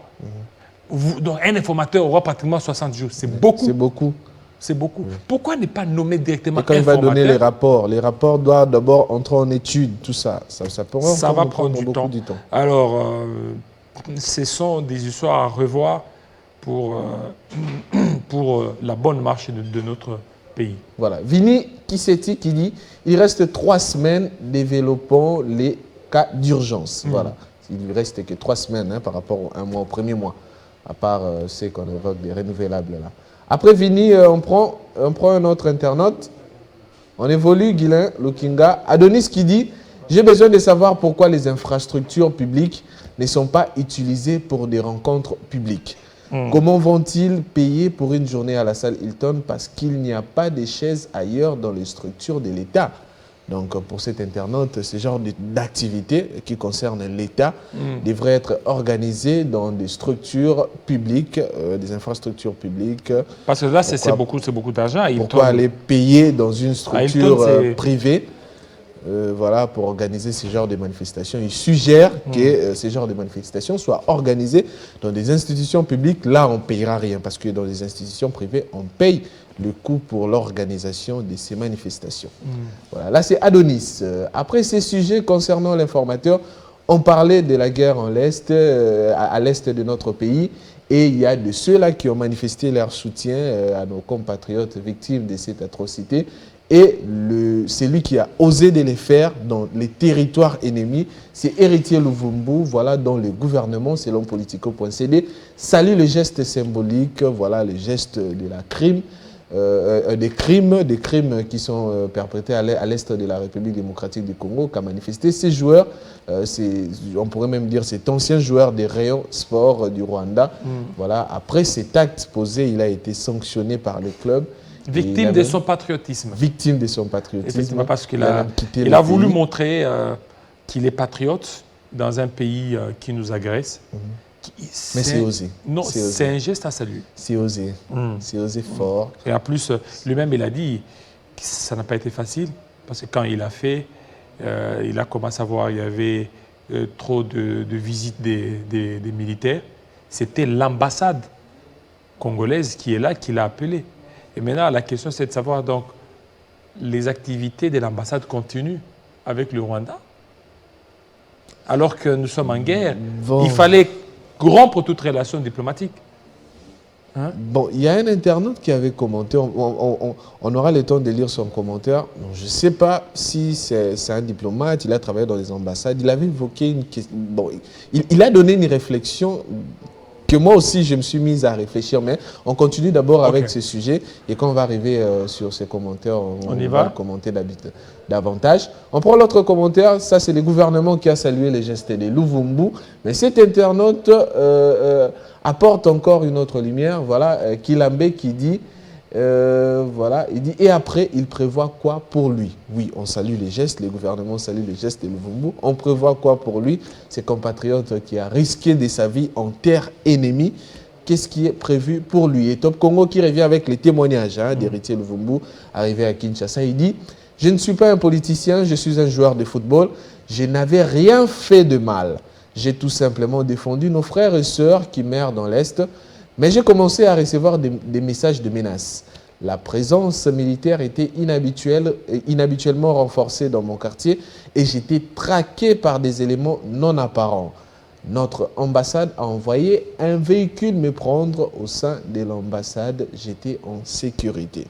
Donc un informateur aura pratiquement 60 jours. C'est beaucoup. C'est beaucoup. C'est beaucoup. Oui. Pourquoi ne pas nommer directement un informateur? Quand il va donner les rapports doivent d'abord entrer en étude, tout ça. Ça va prendre du temps. Alors, ce sont des histoires à revoir pour la bonne marche de notre pays. Voilà. Vini Kiseti qui dit « Il reste 3 semaines, développons les cas d'urgence. Voilà. Il ne reste que 3 semaines par rapport au premier mois, à part ce qu'on évoque des renouvelables. Là. Après Vini, on prend un autre internaute. On évolue, Guilain Lukinga. Adonis qui dit « J'ai besoin de savoir pourquoi les infrastructures publiques ne sont pas utilisées pour des rencontres publiques. Comment vont-ils payer pour une journée à la salle Hilton parce qu'il n'y a pas de chaises ailleurs dans les structures de l'État ?» Donc, pour cet internaute, ce genre d'activité qui concerne l'État devrait être organisé dans des structures publiques, des infrastructures publiques. Parce que là, c'est beaucoup d'argent. Pourquoi aller payer dans une structure privée voilà, pour organiser ce genre de manifestations? Il suggère que ce genre de manifestations soient organisées dans des institutions publiques. Là, on ne payera rien parce que dans les institutions privées, on paye le coût pour l'organisation de ces manifestations. Voilà, là, c'est Adonis. Après ces sujets concernant l'informateur, on parlait de la guerre à l'Est de notre pays. Et il y a de ceux-là qui ont manifesté leur soutien à nos compatriotes victimes de cette atrocité. Et celui qui a osé de les faire dans les territoires ennemis, c'est Héritier Luvumbu, voilà, dont le gouvernement, selon Politico.cd, salue le geste symbolique, voilà, le geste de la crime, des crimes qui sont perpétrés à l'est de la République démocratique du Congo, qu'a manifesté ces joueurs, on pourrait même dire cet ancien joueur des rayons sport du Rwanda. Voilà, après cet acte posé, il a été sanctionné par le club. Victime de son patriotisme. Victime de son patriotisme. Effectivement, parce qu'il a voulu montrer qu'il est patriote dans un pays qui nous agresse. Mais c'est osé. Non, c'est un geste à saluer. C'est osé. C'est osé fort. Et en plus, lui-même, il a dit que ça n'a pas été facile. Parce que quand il a fait, il a commencé à voir qu'il y avait trop de visites des militaires. C'était l'ambassade congolaise qui est là, qui l'a appelé. Et maintenant, la question, c'est de savoir, donc, les activités de l'ambassade continuent avec le Rwanda. Alors que nous sommes en guerre, il fallait rompre toute relation diplomatique. Hein? Bon, il y a un internaute qui avait commenté, on aura le temps de lire son commentaire. Donc, je ne sais pas si c'est un diplomate, il a travaillé dans les ambassades, il avait évoqué une question. Bon, il a donné une réflexion que moi aussi je me suis mise à réfléchir, mais on continue d'abord avec ce sujet et quand on va arriver sur ces commentaires, on va le commenter davantage. On prend l'autre commentaire, ça c'est le gouvernement qui a salué les gestes de Luvumbu, mais cet internaute apporte encore une autre lumière, voilà, Kilambe qui dit, voilà, il dit, et après, il prévoit quoi pour lui? Oui, on salue les gestes, le gouvernement salue les gestes de Luvumbu, on prévoit quoi pour lui? Ses compatriotes qui a risqué de sa vie en terre ennemie, qu'est-ce qui est prévu pour lui? Et Top Congo qui revient avec les témoignages d'héritier Luvumbu, arrivé à Kinshasa, il dit, je ne suis pas un politicien, je suis un joueur de football, je n'avais rien fait de mal. J'ai tout simplement défendu nos frères et sœurs qui meurent dans l'Est, mais j'ai commencé à recevoir des messages de menaces. La présence militaire était inhabituellement renforcée dans mon quartier et j'étais traqué par des éléments non apparents. Notre ambassade a envoyé un véhicule me prendre au sein de l'ambassade. J'étais en sécurité.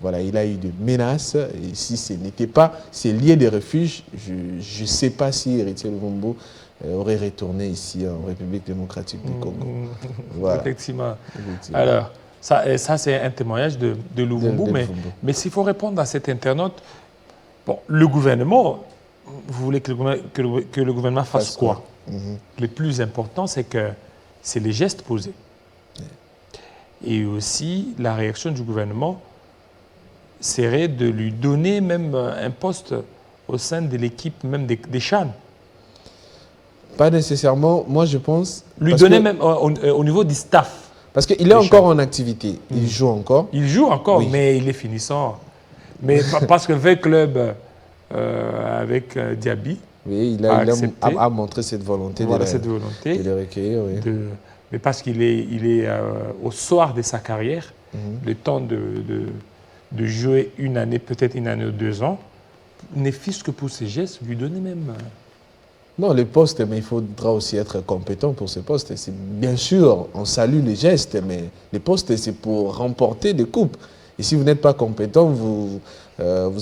Voilà, il a eu des menaces. Et si ce n'était pas ces lieux de refuge, je ne sais pas si Héritier Luvumbu aurait retourné ici en République démocratique du Congo. Voilà. Effectivement. Alors, ça c'est un témoignage de Luvumbu, mais s'il faut répondre à cet internaute, bon, le gouvernement, vous voulez que le gouvernement fasse quoi? Le plus important, c'est que c'est les gestes posés. Et aussi, la réaction du gouvernement serait de lui donner même un poste au sein de l'équipe, même des CHAN. Pas nécessairement, moi je pense... Lui donner même au niveau du staff. Parce qu'il est encore en activité, il joue encore. Il joue encore, mais il est finissant. Mais parce que le club avec Diaby, oui, il a montré cette volonté de le recueillir. Oui. Mais parce qu'il est au soir de sa carrière, le temps de jouer une année, peut-être une année ou 2 ans, ne fût-ce que pour ses gestes, lui donner même... Non, les postes, mais il faudra aussi être compétent pour ces postes. Bien sûr, on salue les gestes, mais les postes, c'est pour remporter des coupes. Et si vous n'êtes pas compétent, vous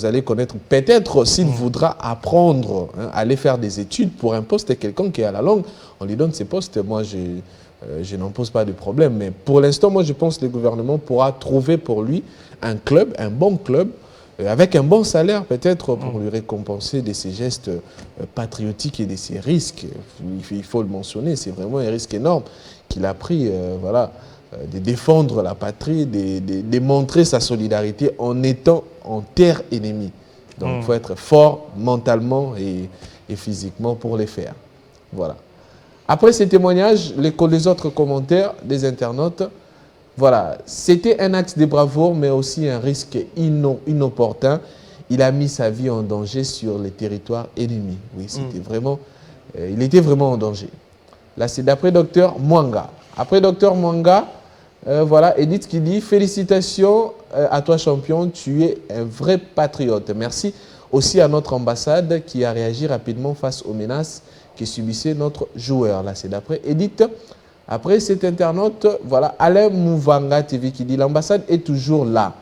allez connaître, peut-être s'il voudra apprendre, aller faire des études pour un poste, quelqu'un qui est à la longue, on lui donne ces postes. Moi, je n'en pose pas de problème. Mais pour l'instant, moi, je pense que le gouvernement pourra trouver pour lui un club, un bon club, avec un bon salaire peut-être pour lui récompenser de ses gestes patriotiques et de ses risques. Il faut le mentionner, c'est vraiment un risque énorme qu'il a pris, voilà, de défendre la patrie, de montrer sa solidarité en étant en terre ennemie. Donc il faut être fort mentalement et physiquement pour les faire. Voilà. Après ces témoignages, les autres commentaires des internautes, voilà, c'était un acte de bravoure, mais aussi un risque inopportun. Il a mis sa vie en danger sur les territoires ennemis. Oui, c'était vraiment, il était vraiment en danger. Là, c'est d'après Dr Mwanga. Après Dr Mwanga, voilà, Edith qui dit « Félicitations à toi, champion, tu es un vrai patriote. Merci aussi à notre ambassade qui a réagi rapidement face aux menaces que subissait notre joueur. » Là, c'est d'après Edith. Après cet internaute, voilà, Alain Mouvanga TV qui dit « L'ambassade est toujours là,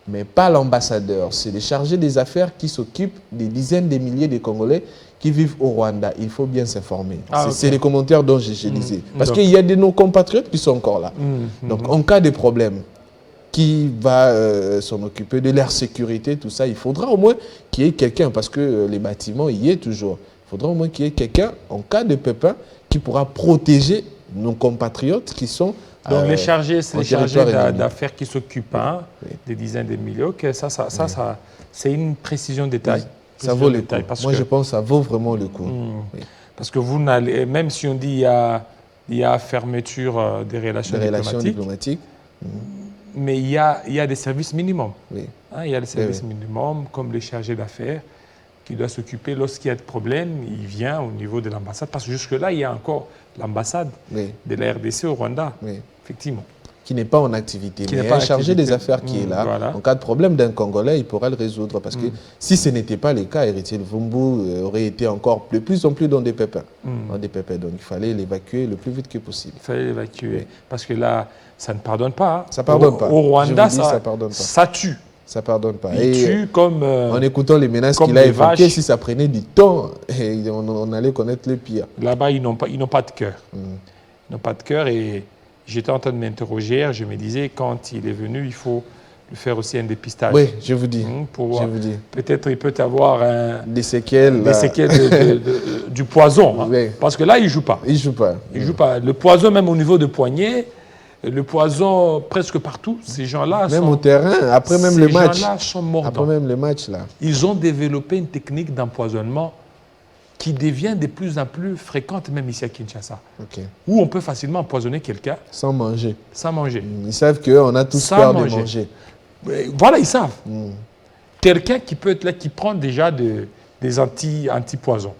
mais pas l'ambassadeur. C'est le chargé des affaires qui s'occupe des dizaines de milliers de Congolais qui vivent au Rwanda. Il faut bien s'informer. » C'est les commentaires dont je disais. Parce qu'il y a de nos compatriotes qui sont encore là. Donc, en cas de problème, qui va s'en occuper de leur sécurité, tout ça, il faudra au moins qu'il y ait quelqu'un, parce que les bâtiments y est toujours. Il faudra au moins qu'il y ait quelqu'un, en cas de pépin, qui pourra protéger nos compatriotes qui sont... Donc les chargés d'affaires qui s'occupent des dizaines de milliers, ça c'est une précision de détail. Ça vaut le coup. Moi, je pense que ça vaut vraiment le coup. Parce que vous n'allez, même si on dit il y a fermeture des relations diplomatiques, mais il y a des services minimums. Il y a des services minimums, comme les chargés d'affaires, qui doit s'occuper lorsqu'il y a des problèmes, il vient au niveau de l'ambassade. Parce que jusque-là, il y a encore l'ambassade de la RDC au Rwanda. Effectivement. qui n'est pas en activité. Qui Mais n'est il y a pas un chargé activité. des affaires qui est là. Voilà. En cas de problème d'un Congolais, il pourra le résoudre. Parce que si ce n'était pas le cas, Héritier Luvumbu aurait été encore de plus en plus dans des pépins. Dans des pépins. Donc il fallait l'évacuer le plus vite que possible. Il fallait l'évacuer. Parce que là, ça ne pardonne pas. Hein. Ça pardonne pas. Au Rwanda, Je vous dis, ça pardonne pas. ça tue. Ça pardonne pas. Il tue comme... en écoutant les menaces comme qu'il a des évoquées, vaches. si ça prenait du temps, on allait connaître le pire. Là-bas, ils n'ont pas de cœur. Ils n'ont pas de cœur et j'étais en train de m'interroger. Je me disais, quand il est venu, il faut lui faire aussi un dépistage. Oui, je vous dis. Pour Je voir. vous dis. Peut-être il peut avoir Des séquelles. des séquelles du poison. Hein. Oui. Parce que là, il ne joue pas. Il ne joue pas. Il joue pas. Le poison, même au niveau de poignet, le poison presque partout, ces gens-là Même sont... au terrain, après même ces le match. gens-là sont Après mordants. même le match, là. Ils ont développé une technique d'empoisonnement qui devient de plus en plus fréquente, même ici à Kinshasa, Ok. où on peut facilement empoisonner quelqu'un Sans manger. sans manger. Ils savent qu'on a tous Sans peur manger. de manger. Voilà, ils savent. Quelqu'un qui peut être là, qui prend déjà des antipoisons.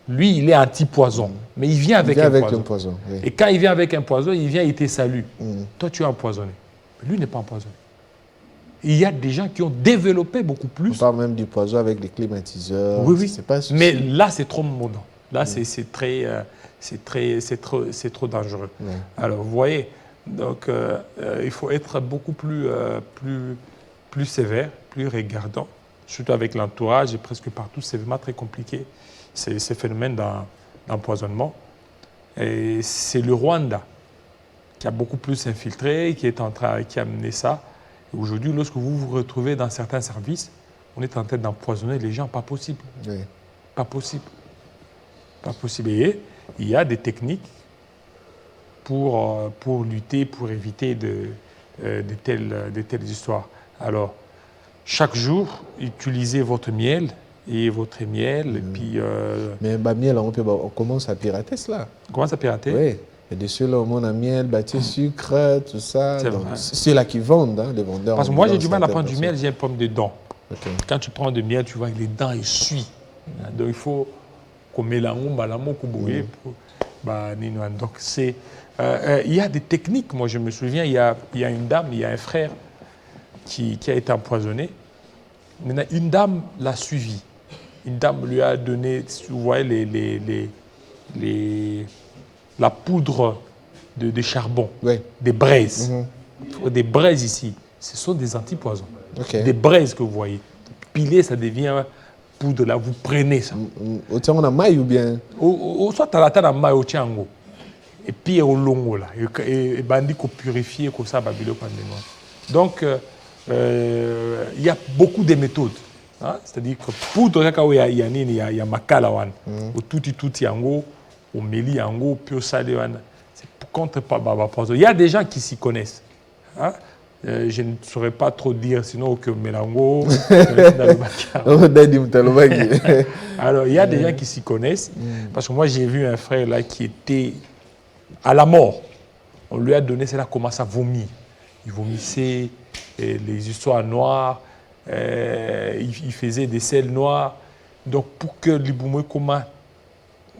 Lui, il est anti-poison, mais il vient Il avec vient un avec poison. le poison. Oui. Et quand il vient avec un poison, il vient, il te salue. Toi, tu es empoisonné. Mais lui n'est pas empoisonné. Il y a des gens qui ont développé beaucoup On plus. parle même du poison avec les climatiseurs. Oui, oui. C'est pas Mais là, c'est trop mordant. Là, c'est trop dangereux. Ouais. Alors, vous voyez, donc, il faut être beaucoup plus sévère, plus regardant, surtout avec l'entourage et presque partout. C'est vraiment très compliqué, ces phénomènes d'empoisonnement. Et c'est le Rwanda qui a beaucoup plus infiltré, qui a amené ça. Et aujourd'hui, lorsque vous vous retrouvez dans certains services, on est en train d'empoisonner les gens, pas possible. Oui. Pas possible. Pas possible. Et il y a des techniques pour lutter, pour éviter de telles histoires. Alors, chaque jour, utilisez votre miel et puis... Mais bah, miel, on commence à pirater cela. Comment ça pirater? Oui. Et de ceux-là, on a miel, bâti sucre, tout ça. C'est Donc, vrai. c'est ceux-là qui vendent, hein, les vendeurs. Parce que moi, j'ai du mal à prendre du miel, j'ai un problème de dents. Ok. Quand tu prends du miel, tu vois, les dents, ils suivent. Donc, il faut qu'on mélange, donc, c'est... il y a des techniques. Moi, je me souviens, il y a une dame, il y a un frère qui a été empoisonné. Maintenant, une dame l'a suivi. Une dame lui a donné, vous voyez, la poudre de charbon, Oui. des braises. Des braises ici, ce sont des antipoisons. Ok. Des braises que vous voyez. Pilé, ça devient poudre, là, vous prenez ça. Autant on a maille ou bien. Soit tu as la tête en maille au tiango, et puis au longo, là, et bandi qu'on purifie, comme ça, babilo, donc, il y a beaucoup de méthodes. Hein? C'est-à-dire que poudre, il y a makala, au tuti yango, au meli yango, puis au salé, c'est contre poison. Il y a des gens qui s'y connaissent. Hein? Je ne saurais pas trop dire, sinon que Mélango. Alors, il y a des gens qui s'y connaissent. Parce que moi, j'ai vu un frère là qui était à la mort. On lui a donné, c'est là qu'il commence à vomir. Il vomissait les histoires noires. Il faisait des selles noires. Donc, pour que l'Iboumoué commence.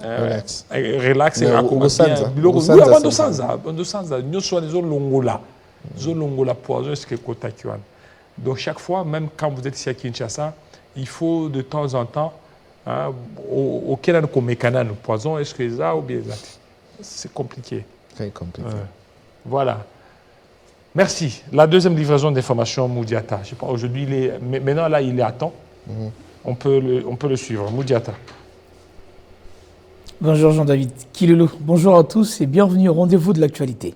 Relax. Relax. Donc chaque fois, même quand vous êtes ici à Kinshasa, il faut de temps en temps, au Kenya, nous poison, est-ce que ça ou bien ça? C'est compliqué. Très compliqué. Voilà. Merci. La deuxième livraison d'informations, Moudiata. Je sais pas, aujourd'hui, maintenant là, il est à temps. On peut le suivre. Moudiata. Bonjour Jean-David Kilolo. Bonjour à tous et bienvenue au rendez-vous de l'actualité.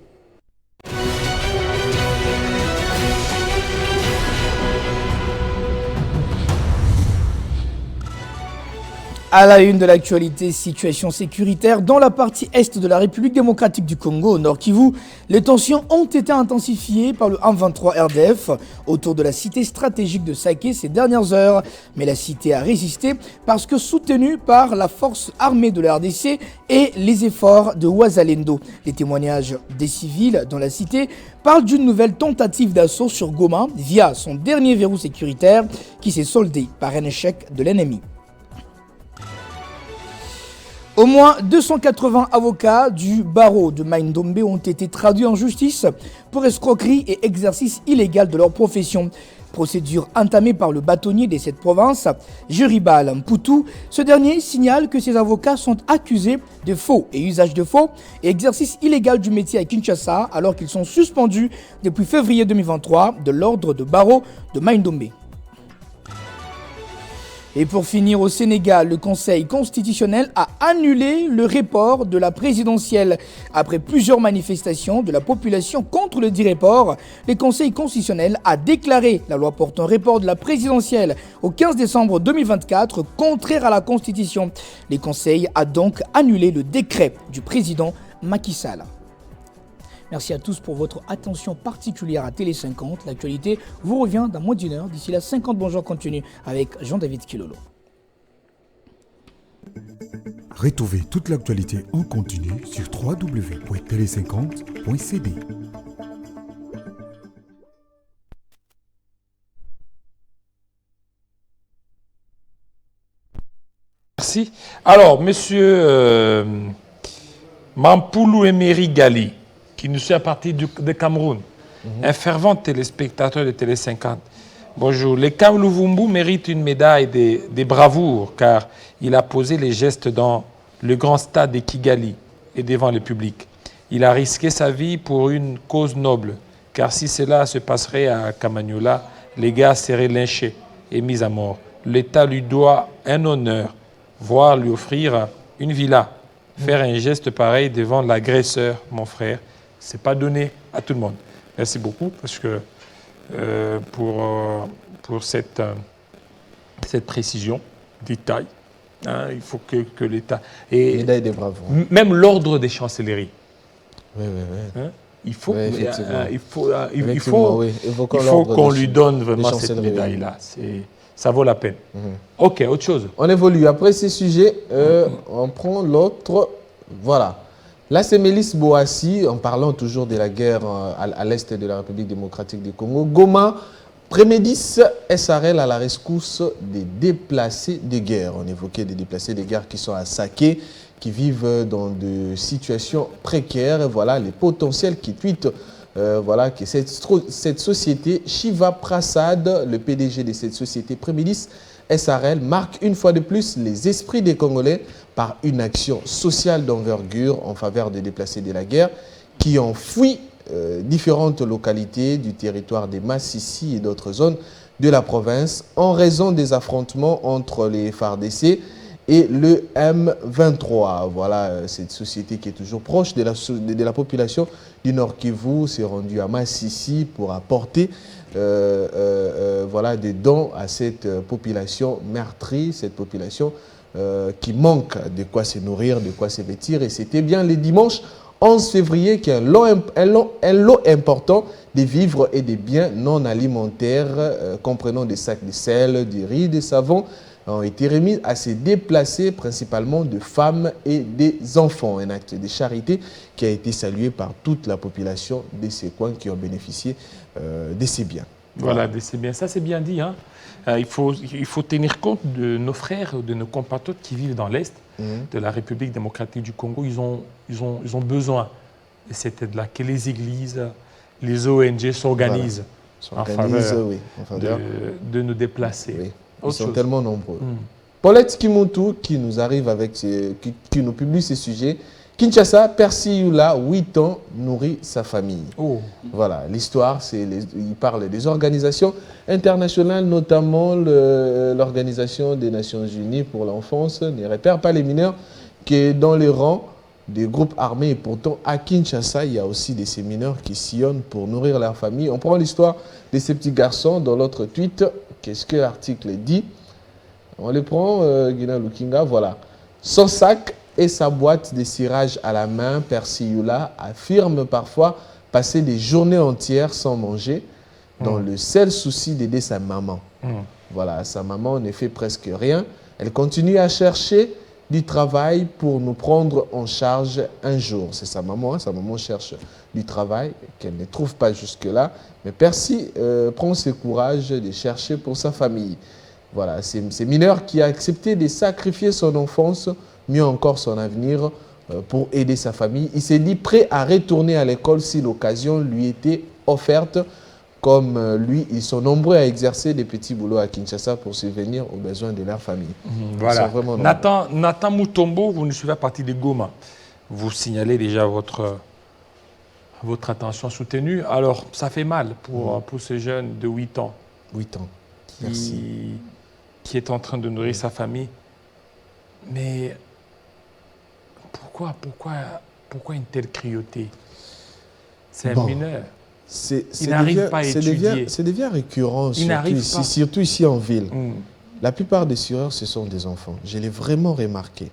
À la une de l'actualité, situation sécuritaire dans la partie est de la République démocratique du Congo, au Nord Kivu. Les tensions ont été intensifiées par le M23 RDF autour de la cité stratégique de Saké ces dernières heures. Mais la cité a résisté parce que soutenue par la force armée de la RDC et les efforts de Ouazalendo. Les témoignages des civils dans la cité parlent d'une nouvelle tentative d'assaut sur Goma via son dernier verrou sécuritaire qui s'est soldé par un échec de l'ennemi. Au moins 280 avocats du barreau de Maindombe ont été traduits en justice pour escroquerie et exercice illégal de leur profession. Procédure entamée par le bâtonnier de cette province, Juribal Mputu. Ce dernier signale que ces avocats sont accusés de faux et usage de faux et exercice illégal du métier à Kinshasa alors qu'ils sont suspendus depuis février 2023 de l'ordre de barreau de Maindombe. Et pour finir, au Sénégal, le Conseil constitutionnel a annulé le report de la présidentielle. Après plusieurs manifestations de la population contre le dit report, le Conseil constitutionnel a déclaré la loi portant report de la présidentielle au 15 décembre 2024 contraire à la Constitution. Le Conseil a donc annulé le décret du président Macky Sall. Merci à tous pour votre attention particulière à Télé 50. L'actualité vous revient dans moins d'une heure. D'ici là, 50 bonjours continue avec Jean-David Kilolo. Retrouvez toute l'actualité en continu sur www.tele50.cd. Merci. Alors, monsieur Mampoulou Emery Gali, qui nous suit à partir de Cameroun, un fervent téléspectateur de Télé 50. Bonjour. Le Kamlouvumbu mérite une médaille des bravoures car il a posé les gestes dans le grand stade de Kigali et devant le public. Il a risqué sa vie pour une cause noble car si cela se passerait à Kamanyola, les gars seraient lynchés et mis à mort. L'État lui doit un honneur, voire lui offrir une villa. Faire un geste pareil devant l'agresseur, mon frère, c'est pas donné à tout le monde. Merci beaucoup parce que pour cette précision, détail, hein, il faut que l'État... Et médaille des bravos. Même l'ordre des chancelleries. Oui. Hein, il faut, il faut qu'on lui donne vraiment cette médaille-là. Ça vaut la peine. Ok, autre chose. On évolue. Après ces sujets, on prend l'autre. Voilà. Là, c'est Mélisse Boassi, en parlant toujours de la guerre à l'est de la République démocratique du Congo. Goma prémédisse SRL à la rescousse des déplacés de guerre. On évoquait des déplacés de guerre qui sont à Saké, qui vivent dans des situations précaires. Et voilà les potentiels qui tweetent. Voilà que cette société, Shiva Prasad, le PDG de cette société Prémédis SRL, marque une fois de plus les esprits des Congolais par une action sociale d'envergure en faveur des déplacés de la guerre qui ont fui différentes localités du territoire des Massissi et d'autres zones de la province en raison des affrontements entre les FARDC et le M23. Voilà, cette société qui est toujours proche de la population du Nord Kivu s'est rendue à Massissi pour apporter voilà, des dons à cette population meurtrie, cette population qui manque de quoi se nourrir, de quoi se vêtir. Et c'était bien le dimanche 11 février qu'un lot important des vivres et des biens non alimentaires, comprenant des sacs de sel, du riz, des savons, ont été remis à ces déplacés, principalement de femmes et des enfants. Un acte de charité qui a été salué par toute la population de ces coins qui ont bénéficié de ces biens. Voilà, de ces biens. Ça, c'est bien dit. Hein. Il faut tenir compte de nos frères, de nos compatriotes qui vivent dans l'Est de la République démocratique du Congo. Ils ont besoin de cette aide-là, que les églises, les ONG s'organisent en faveur de nous déplacer. Oui. Ils sont tellement nombreux. Paulette Kimutu qui nous arrive avec qui nous publie ces sujets. Kinshasa, Percy Yula, 8 ans, nourrit sa famille. Oh. Voilà, l'histoire, il parle des organisations internationales, notamment l'Organisation des Nations Unies pour l'enfance, ne repère pas les mineurs qui est dans les rangs des groupes armés. Et pourtant, à Kinshasa, il y a aussi des séminaires qui sillonnent pour nourrir leur famille. On prend l'histoire de ces petits garçons dans l'autre tweet. Qu'est-ce que l'article dit? On les prend, Guina Lukinga, voilà. Son sac et sa boîte de cirage à la main, Percy Yula affirme parfois passer des journées entières sans manger, dans le seul souci d'aider sa maman. Voilà, sa maman ne fait presque rien. Elle continue à chercher du travail pour nous prendre en charge un jour. C'est sa maman, hein, sa maman cherche du travail qu'elle ne trouve pas jusque-là. Mais Percy prend ce courage de chercher pour sa famille. Voilà, c'est mineur qui a accepté de sacrifier son enfance mieux encore son avenir pour aider sa famille. Il s'est dit prêt à retourner à l'école si l'occasion lui était offerte. Comme lui, ils sont nombreux à exercer des petits boulots à Kinshasa pour subvenir aux besoins de leur famille. Voilà. Nathan Mutombo, vous nous suivez à partir de Goma. Vous signalez déjà votre attention soutenue. Alors, ça fait mal pour ce jeune de 8 ans. 8 ans. Merci. Qui est en train de nourrir sa famille. Mais pourquoi une telle cruauté? C'est un mineur. Il n'arrive pas à étudier. Ça devient récurrent, surtout ici en ville. La plupart des sureurs, ce sont des enfants. Je l'ai vraiment remarqué.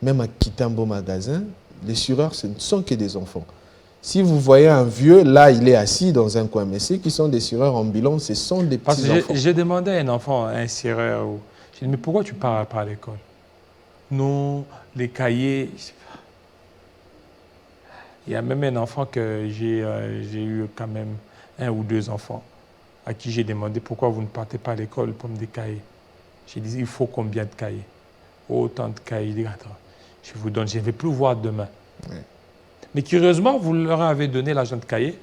Même à Kitambo Magasin, les sureurs, ce ne sont que des enfants. Si vous voyez un vieux, là, il est assis dans un coin. Mais ceux qui sont des sureurs ambulants, ce sont des petits enfants. J'ai demandé à un enfant, un sureur, j'ai dit, mais pourquoi tu pars pas à l'école? Non, les cahiers... Il y a même un enfant que j'ai eu quand même 1 ou 2 enfants à qui j'ai demandé pourquoi vous ne partez pas à l'école pour me des cahiers. J'ai dit, il faut combien de cahiers? Autant de cahiers. Il dit, attends, je vous donne, je ne vais plus voir demain. Ouais. Mais curieusement, vous leur avez donné l'argent de cahier.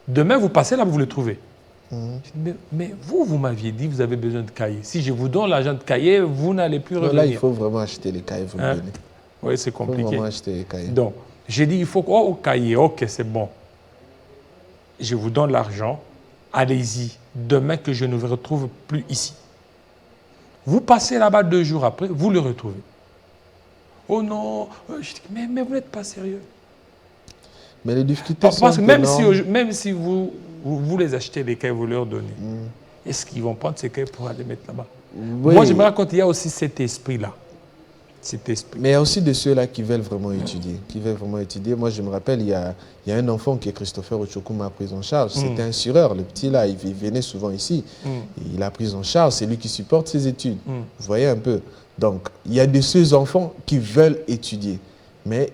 Demain, vous passez là, vous le trouvez. Mais vous m'aviez dit, vous avez besoin de cahiers. Si je vous donne l'argent de cahier, vous n'allez plus revenir. Là, il faut vraiment acheter les cahiers, vous le donnez. Oui, c'est compliqué. Il faut vraiment acheter les cahiers. Donc, j'ai dit, il faut au cahier, ok, c'est bon. Je vous donne l'argent, allez-y. Demain que je ne vous retrouve plus ici. Vous passez là-bas 2 jours après, vous le retrouvez. Oh non, je dis, mais vous n'êtes pas sérieux. Mais les difficultés sont parce que même si vous les achetez, les cahiers, vous leur donnez, est-ce qu'ils vont prendre ces cahiers pour aller mettre là-bas? Moi, je me rends compte qu'il y a aussi cet esprit-là. Mais il y a aussi de ceux-là qui veulent vraiment étudier. Moi, je me rappelle, il y a un enfant que Christopher Ochokoum a pris en charge. C'était un sureur. Le petit, là, il venait souvent ici. Il a pris en charge. C'est lui qui supporte ses études. Vous voyez un peu. Donc, il y a de ces enfants qui veulent étudier. Mais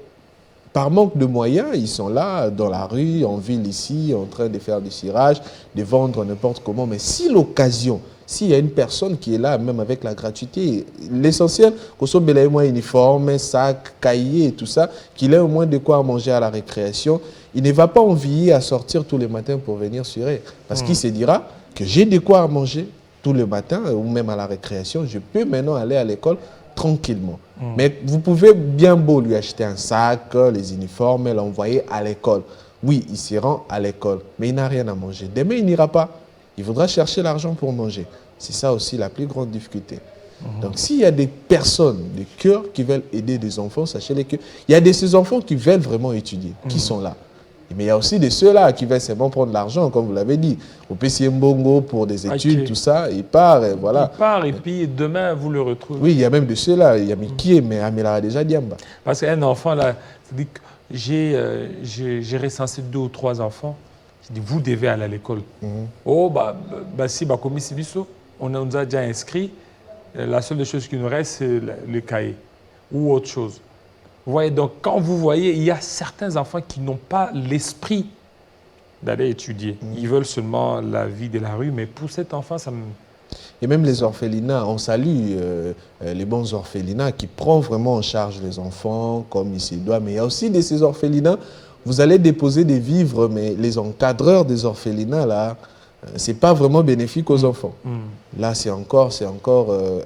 par manque de moyens, ils sont là, dans la rue, en ville ici, en train de faire du cirage, de vendre n'importe comment. Mais si l'occasion... S'il y a une personne qui est là, même avec la gratuité, l'essentiel, qu'on soit bel et moins uniforme, sac, cahier et tout ça, qu'il ait au moins de quoi manger à la récréation, il ne va pas envier à sortir tous les matins pour venir surer. Parce qu'il se dira que j'ai de quoi manger tous les matins, ou même à la récréation, je peux maintenant aller à l'école tranquillement. Mais vous pouvez bien beau lui acheter un sac, les uniformes, l'envoyer à l'école. Oui, il se rend à l'école, mais il n'a rien à manger. Demain, il n'ira pas. Il faudra chercher l'argent pour manger. C'est ça aussi la plus grande difficulté. Donc, s'il y a des personnes, des cœurs qui veulent aider des enfants, sachez-les qu'il y a de ces enfants qui veulent vraiment étudier, qui sont là. Mais il y a aussi de ceux-là qui veulent seulement prendre l'argent, comme vous l'avez dit, au PC Mbongo pour des études, tout ça. Il part, et voilà. Il part, et puis demain, vous le retrouvez. Oui, il y a même de ceux-là. Il y a Mikie, mais Amila a déjà Diamba. Parce qu'un enfant, là, j'ai recensé 2 ou 3 enfants. Je dis, vous devez aller à l'école. Oh, si, comme ici, on nous a déjà inscrits. La seule chose qui nous reste, c'est le cahier ou autre chose. Vous voyez, donc, quand vous voyez, il y a certains enfants qui n'ont pas l'esprit d'aller étudier. Ils veulent seulement la vie de la rue, mais pour cet enfant, ça me... Et même les orphelinats, on salue les bons orphelinats qui prennent vraiment en charge les enfants comme il se doit. Mais il y a aussi de ces orphelinats, vous allez déposer des vivres, mais les encadreurs des orphelinats, là, ce n'est pas vraiment bénéfique aux enfants. Là, c'est encore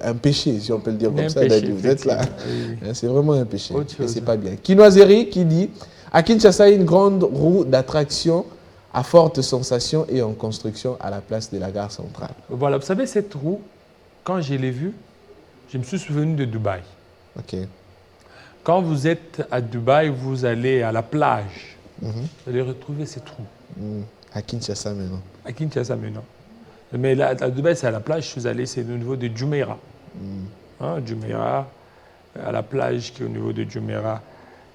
un péché, si on peut le dire comme ça. Péché, vous êtes là. Oui. C'est vraiment un péché. Et ce n'est pas bien. Kinoiserie qui dit, à Kinshasa, une grande roue d'attraction à forte sensation et en construction à la place de la gare centrale. Voilà, vous savez, cette roue, quand je l'ai vue, je me suis souvenu de Dubaï. Ok. Quand vous êtes à Dubaï, vous allez à la plage. Vous allez retrouver cette roue. À Kinshasa maintenant. À Kinshasa maintenant. Mais là, à Dubaï, c'est à la plage. Je suis allé, c'est au niveau de Jumeirah. Jumeirah, à la plage qui est au niveau de Jumeirah.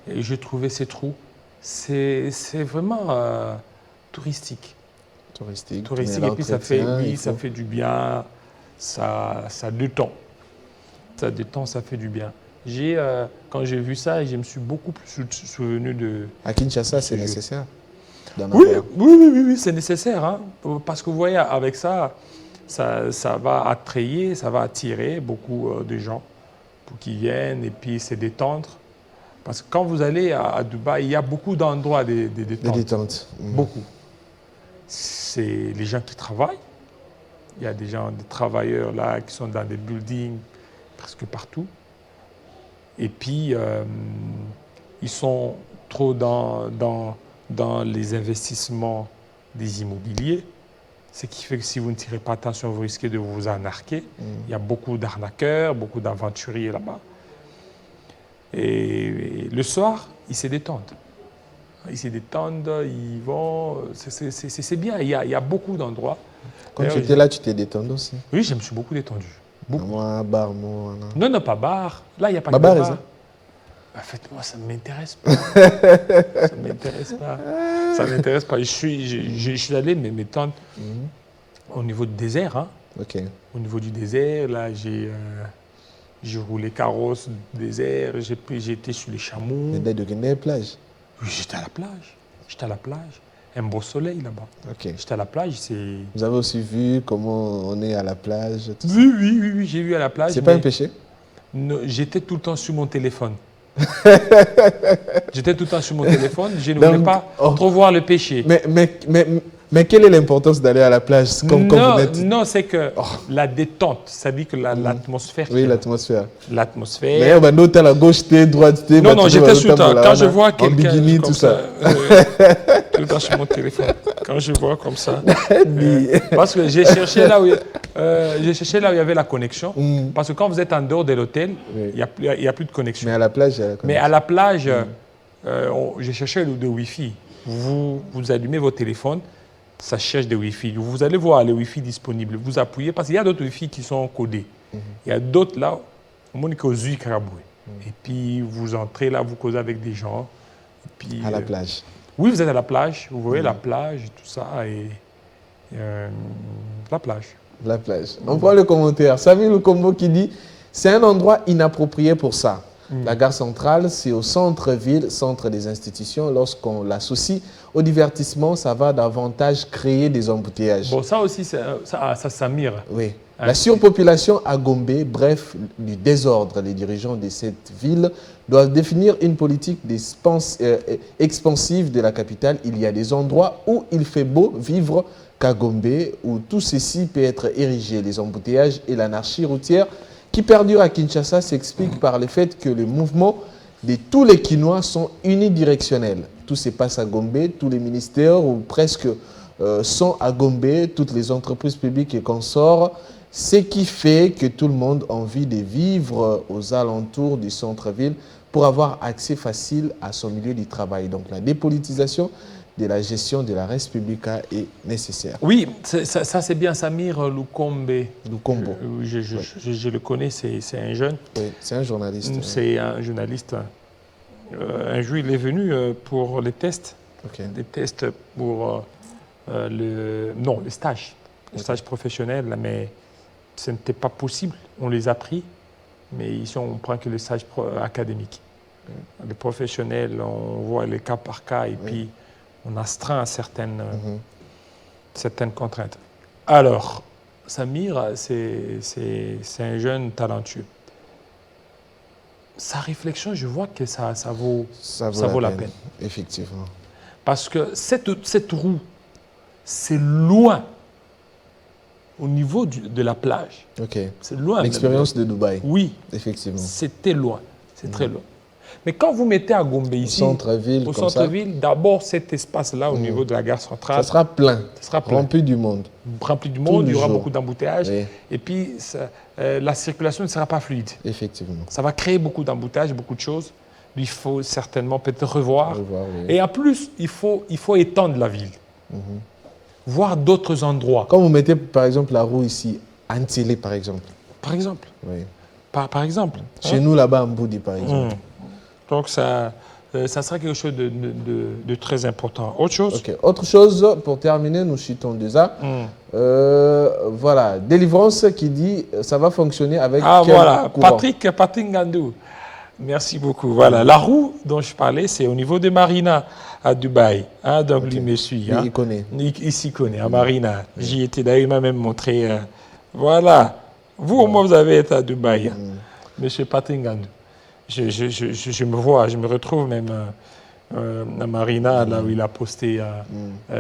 Et j'ai trouvé cette roue. C'est vraiment touristique. Touristique. Et puis ça fait du bien. Ça détend. Ça détend, ça fait du bien. Quand j'ai vu ça, je me suis beaucoup plus souvenu de... À Kinshasa, c'est nécessaire. Oui, c'est nécessaire. Hein, parce que vous voyez, avec ça va attrayer, ça va attirer beaucoup de gens pour qu'ils viennent et puis se détendre. Parce que quand vous allez à Dubaï, il y a beaucoup d'endroits de Des détente. détentes. Beaucoup. C'est les gens qui travaillent. Il y a des travailleurs là qui sont dans des buildings presque partout. Et puis, ils sont trop dans les investissements des immobiliers. Ce qui fait que si vous ne tirez pas attention, vous risquez de vous arnaquer. Il y a beaucoup d'arnaqueurs, beaucoup d'aventuriers là-bas. Et le soir, ils se détendent. Ils se détendent, ils vont. C'est bien, il y a beaucoup d'endroits. Quand tu étais là, tu t'es détendu aussi? Oui, je me suis beaucoup détendu. Beaucoup. Moi, bar, moi. Non, pas bar. Là, il n'y a pas Bah, de bar, bar. ça. En fait, moi, ça ne m'intéresse pas. Ça ne m'intéresse pas. Ça ne m'intéresse pas. Je suis allé m'étendre au niveau du désert. Hein. Ok. Au niveau du désert, là, j'ai roulé carrosse du désert, j'ai été sur les chameaux. Et de la plage? Oui, j'étais à la plage. J'étais à la plage. Un beau soleil là-bas. Ok. J'étais à la plage, c'est... Vous avez aussi vu comment on est à la plage? Tout ça. Oui, j'ai vu à la plage. C'est pas un péché? Non, j'étais tout le temps sur mon téléphone. J'étais tout le temps sur mon téléphone, je ne voulais pas trop voir le péché. Mais quelle est l'importance d'aller à la plage comme vous êtes... Non, c'est que la détente, ça dit que l'atmosphère. Oui, l'atmosphère. L'atmosphère. Mais on a à la gauche, t'es droite, t'es... Non, j'étais sur toi. Quand je vois quelqu'un... En bikini, tout ça. Tout le temps sur mon téléphone. Quand je vois comme ça. Parce que j'ai cherché là où il y avait la connexion. Parce que quand vous êtes en dehors de l'hôtel, il n'y a plus de connexion. Mais à la plage, il y a la connexion. Mais à la plage, j'ai cherché le Wi-Fi. Vous allumez votre téléphone, ça cherche des Wi-Fi. Vous allez voir les Wi-Fi disponibles. Vous appuyez, parce qu'il y a d'autres Wi-Fi qui sont codés. Il y a d'autres là, au monde qui est Et puis vous entrez là, vous causez avec des gens. Et puis, à la plage. Oui, vous êtes à la plage. Vous voyez la plage et tout ça. Et la plage. La plage. On prend le commentaire. Samy Lukombo qui dit « C'est un endroit inapproprié pour ça. La gare centrale, c'est au centre-ville, centre des institutions. Lorsqu'on l'associe au divertissement, ça va davantage créer des embouteillages. » Bon, ça aussi, ça mire. Oui. La surpopulation à Gombe, bref, du désordre. Les dirigeants de cette ville doivent définir une politique expansive de la capitale. Il y a des endroits où il fait beau vivre qu'à Gombe, où tout ceci peut être érigé. Les embouteillages et l'anarchie routière qui perdure à Kinshasa s'explique par le fait que les mouvements de tous les Kinois sont unidirectionnels. Tout se passe à Gombe, tous les ministères ou presque sont à Gombe, toutes les entreprises publiques et consorts, ce qui fait que tout le monde a envie de vivre aux alentours du centre-ville pour avoir accès facile à son milieu du travail. Donc la dépolitisation de la gestion de la res publica est nécessaire. Oui, ça c'est bien Samir Lukombo. Lukombo. Je le connais, c'est un jeune. Oui, c'est un journaliste. C'est un journaliste. Un jour, il est venu pour les tests. Okay. Des tests pour le stage. Le stage professionnel, mais ce n'était pas possible. On les a pris, mais ici, on prend que le stage académique. Les professionnels, on voit les cas par cas et puis on astreint à certaines contraintes. Alors, Samir, c'est un jeune talentueux. Sa réflexion, je vois que ça vaut la peine. Effectivement. Parce que cette roue, c'est loin au niveau de la plage. Ok. C'est loin. L'expérience de Dubaï. Oui. Effectivement. C'était loin. C'est très loin. Mais quand vous mettez à Gombe ici, au centre-ville, d'abord cet espace-là au niveau de la gare centrale, ça sera plein, rempli du monde. Rempli du monde, il y aura jour. beaucoup d'embouteillages. Oui. Et puis, la circulation ne sera pas fluide. Effectivement. Ça va créer beaucoup d'embouteillages, beaucoup de choses. Il faut certainement peut-être revoir. Oui. Et en plus, il faut étendre la ville. Voir d'autres endroits. Quand vous mettez, par exemple, la roue ici, à Ntélé, par exemple. Par exemple. Oui. Par exemple. Chez nous, là-bas, à Mboudi, par exemple. Donc, ça sera quelque chose de très important. Autre chose? Ok. Autre chose, pour terminer, nous citons déjà. Voilà, Délivrance qui dit ça va fonctionner avec quel courant? Patrick Ngandou. Merci beaucoup. Voilà, la roue dont je parlais, c'est au niveau de Marina à Dubaï. Hein, donc, lui me suit. Il connaît. Il s'y connaît, à Marina. J'y étais d'ailleurs, il m'a même montré. Voilà. Vous, au moins, vous avez été à Dubaï. Monsieur Patrick Ngandou. Je me vois, je me retrouve même à Marina, là où il a posté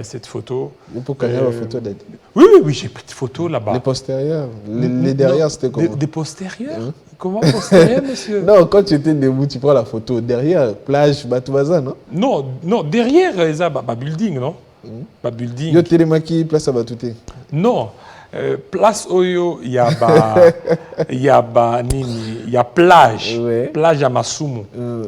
cette photo. Vous pouvez connaître la photo d'être. Oui, j'ai une petite photo là-bas. Les postérieurs. Les derrière, c'était comment? Des postérieurs? Comment postérieurs, monsieur? Non, quand tu étais debout, tu prends la photo. Derrière, plage, Batouaza, non? Non, derrière, ça, building, non? Building. Yo télémaki, place à Batouté. Non. Place Oyo, il y a plage. Ouais. Plage à Masumu.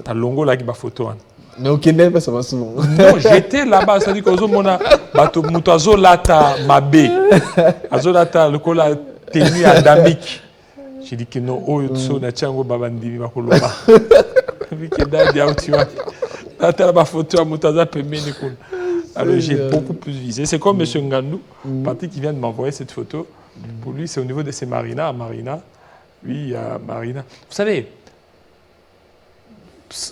À Longo, là, qui a photo. Mais au Kenya, pas ça va souvent. Non, j'étais là-bas, c'est-à-dire que Muto Lata Mabe. Azolata, le cola tenu à Damik. J'ai dit que non, Oyo Tso, na Tchango Babandimi, Makoloma. Vu que Dadi a tu vois. Là, la photo à Mutaza Pemene. Alors j'ai beaucoup plus visé. C'est comme M. Ngandou, Patrick qui vient de m'envoyer cette photo. Pour lui, c'est au niveau de ses marinas. À Marina, lui, à Marina. Vous savez,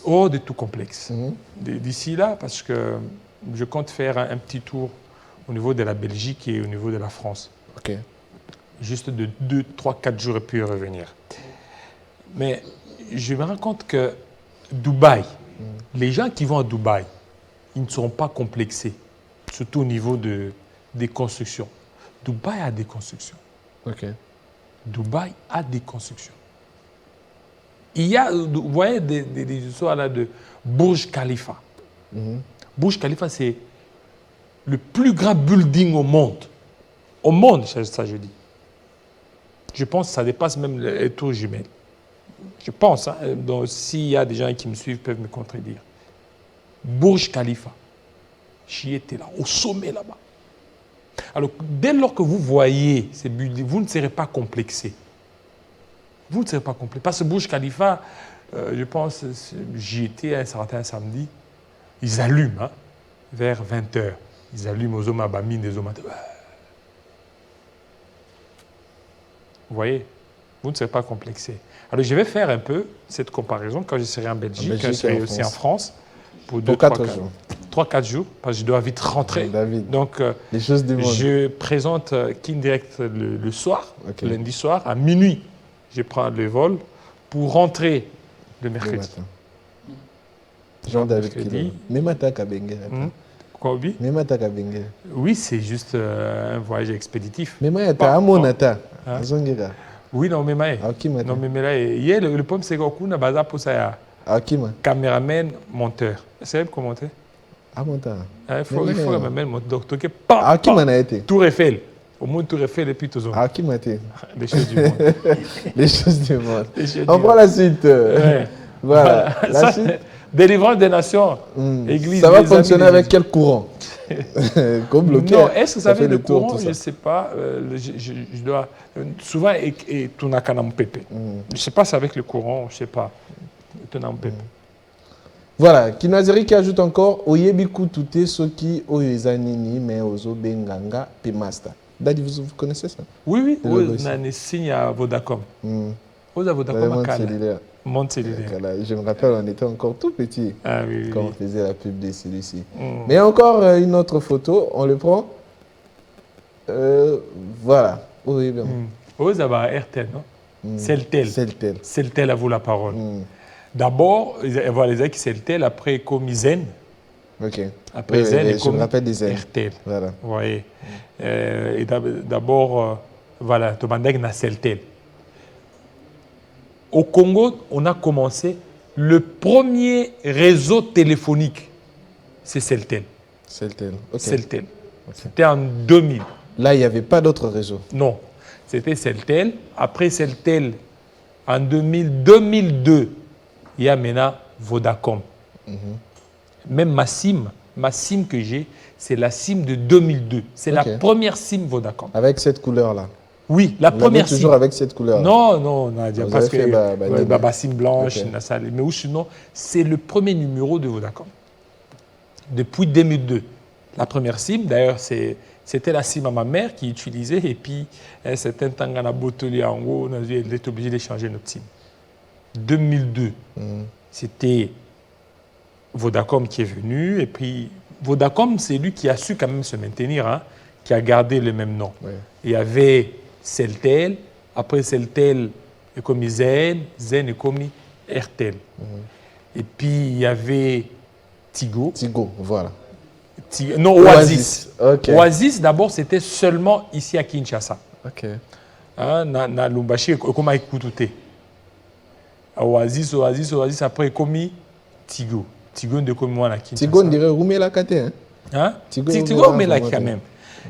hors de tout complexe. D'ici là, parce que je compte faire un petit tour au niveau de la Belgique et au niveau de la France. Ok. Juste de 2, 3, 4 jours et puis revenir. Mais je me rends compte que Dubaï, les gens qui vont à Dubaï, ils ne seront pas complexés, surtout au niveau des constructions. Dubaï a des constructions. Ok. Dubaï a des constructions. Il y a, vous voyez, des histoires là de Burj Khalifa. Burj Khalifa, c'est le plus grand building au monde. Au monde, ça je dis. Je pense que ça dépasse même les tours jumelles. Je pense, hein, donc s'il y a des gens qui me suivent, peuvent me contredire. Burj Khalifa, j'y étais là, au sommet là-bas. Alors, dès lors que vous voyez ces buildings, vous ne serez pas complexé. Vous ne serez pas complexé. Parce que Burj Khalifa, je pense, j'y étais un certain samedi, ils allument, hein, vers 20h. Ils allument aux hommes Bamine, des hommes. Vous voyez, vous ne serez pas complexé. Alors, je vais faire un peu cette comparaison quand je serai en Belgique, quand je serai aussi en France. Pour 4 jours. 3-4 jours, parce que je dois vite rentrer. David, donc, les choses du monde. Je présente Kin Direct le soir, lundi soir, à minuit. Je prends le vol pour rentrer le mercredi. Jean-David Kilo. Memata Kabenge. Quoi, oui? Memata Kabenge. Oui, c'est juste un voyage expéditif. Memata Amonata. Oui, non, mais non, mais là, hier, le problème, c'est qu'on a bazar pour ça. Caméraman, monteur. C'est comment monter? Ah, monteur. Il faut même monter. Ah, qui m'a été? Tour Eiffel. Au moins, Tour Eiffel et puis tout ça. Ah, qui m'a été? Les choses du monde. Les choses du monde. On prend la suite. Voilà. La suite. Délivrance des nations. Église. Ça va fonctionner avec quel courant? Comme bloqué. Non, est-ce que ça fait le courant? Je ne sais pas. Je dois. Souvent, et Tunakana Mpepe. Je ne sais pas si avec le courant, je ne sais pas. Voilà, Kinazeri qui ajoute encore Oyebi Kutute Soki Oyezanini mais Ozo Benganga Pemasta. Dadi, vous connaissez ça? Oui, on a un signe à Vodacom. Vous avez Vodacom à Monde cellulaire. Je me rappelle, on était encore tout petit quand on faisait la pub de celui-ci. Mais encore une autre photo, on le prend. Voilà. Oui, bien. Vous avez RTL, non? Celtel. Celtel a vous la parole. D'abord, voilà, les acquis Celtel, après comme Zen. Ok. Après Zen, et je me rappelle des Zen. RTL. Voilà. Vous voyez. Et d'abord, voilà, Tobandek na Celtel. Au Congo, on a commencé le premier réseau téléphonique. C'est Celtel. Celtel. Ok. Celtel. C'était en 2000. Là, il n'y avait pas d'autre réseau. Non. C'était Celtel. Après Celtel, en 2002, il y a maintenant Vodacom. Même ma SIM que j'ai, c'est la SIM de 2002. C'est la première SIM Vodacom. Avec cette couleur-là? Oui, la première SIM. Toujours avec cette couleur-là? Non, Nadia, parce que la SIM blanche, mais sinon, c'est le premier numéro de Vodacom. Depuis 2002. La première SIM, d'ailleurs, c'était la SIM à ma mère qui utilisait, et puis un certain temps, on a botolé en haut, on était obligé d'échanger notre SIM. 2002, c'était Vodacom qui est venu, et puis Vodacom, c'est lui qui a su quand même se maintenir, hein, qui a gardé le même nom. Il y avait Celtel, après Celtel, et comme Zen et comme RTL. Et puis il y avait Tigo. Tigo, voilà. Non, Oasis. Ok. Oasis, d'abord, c'était seulement ici à Kinshasa. Ok. Na Lumbashi, comme à Ekoutoute. Oasis, après, comme Tigo. Tigo de comme moi à Kinshasa. Tigo, on dirait Roumé la Kate, hein? Hein? Tigo, mais là quand même.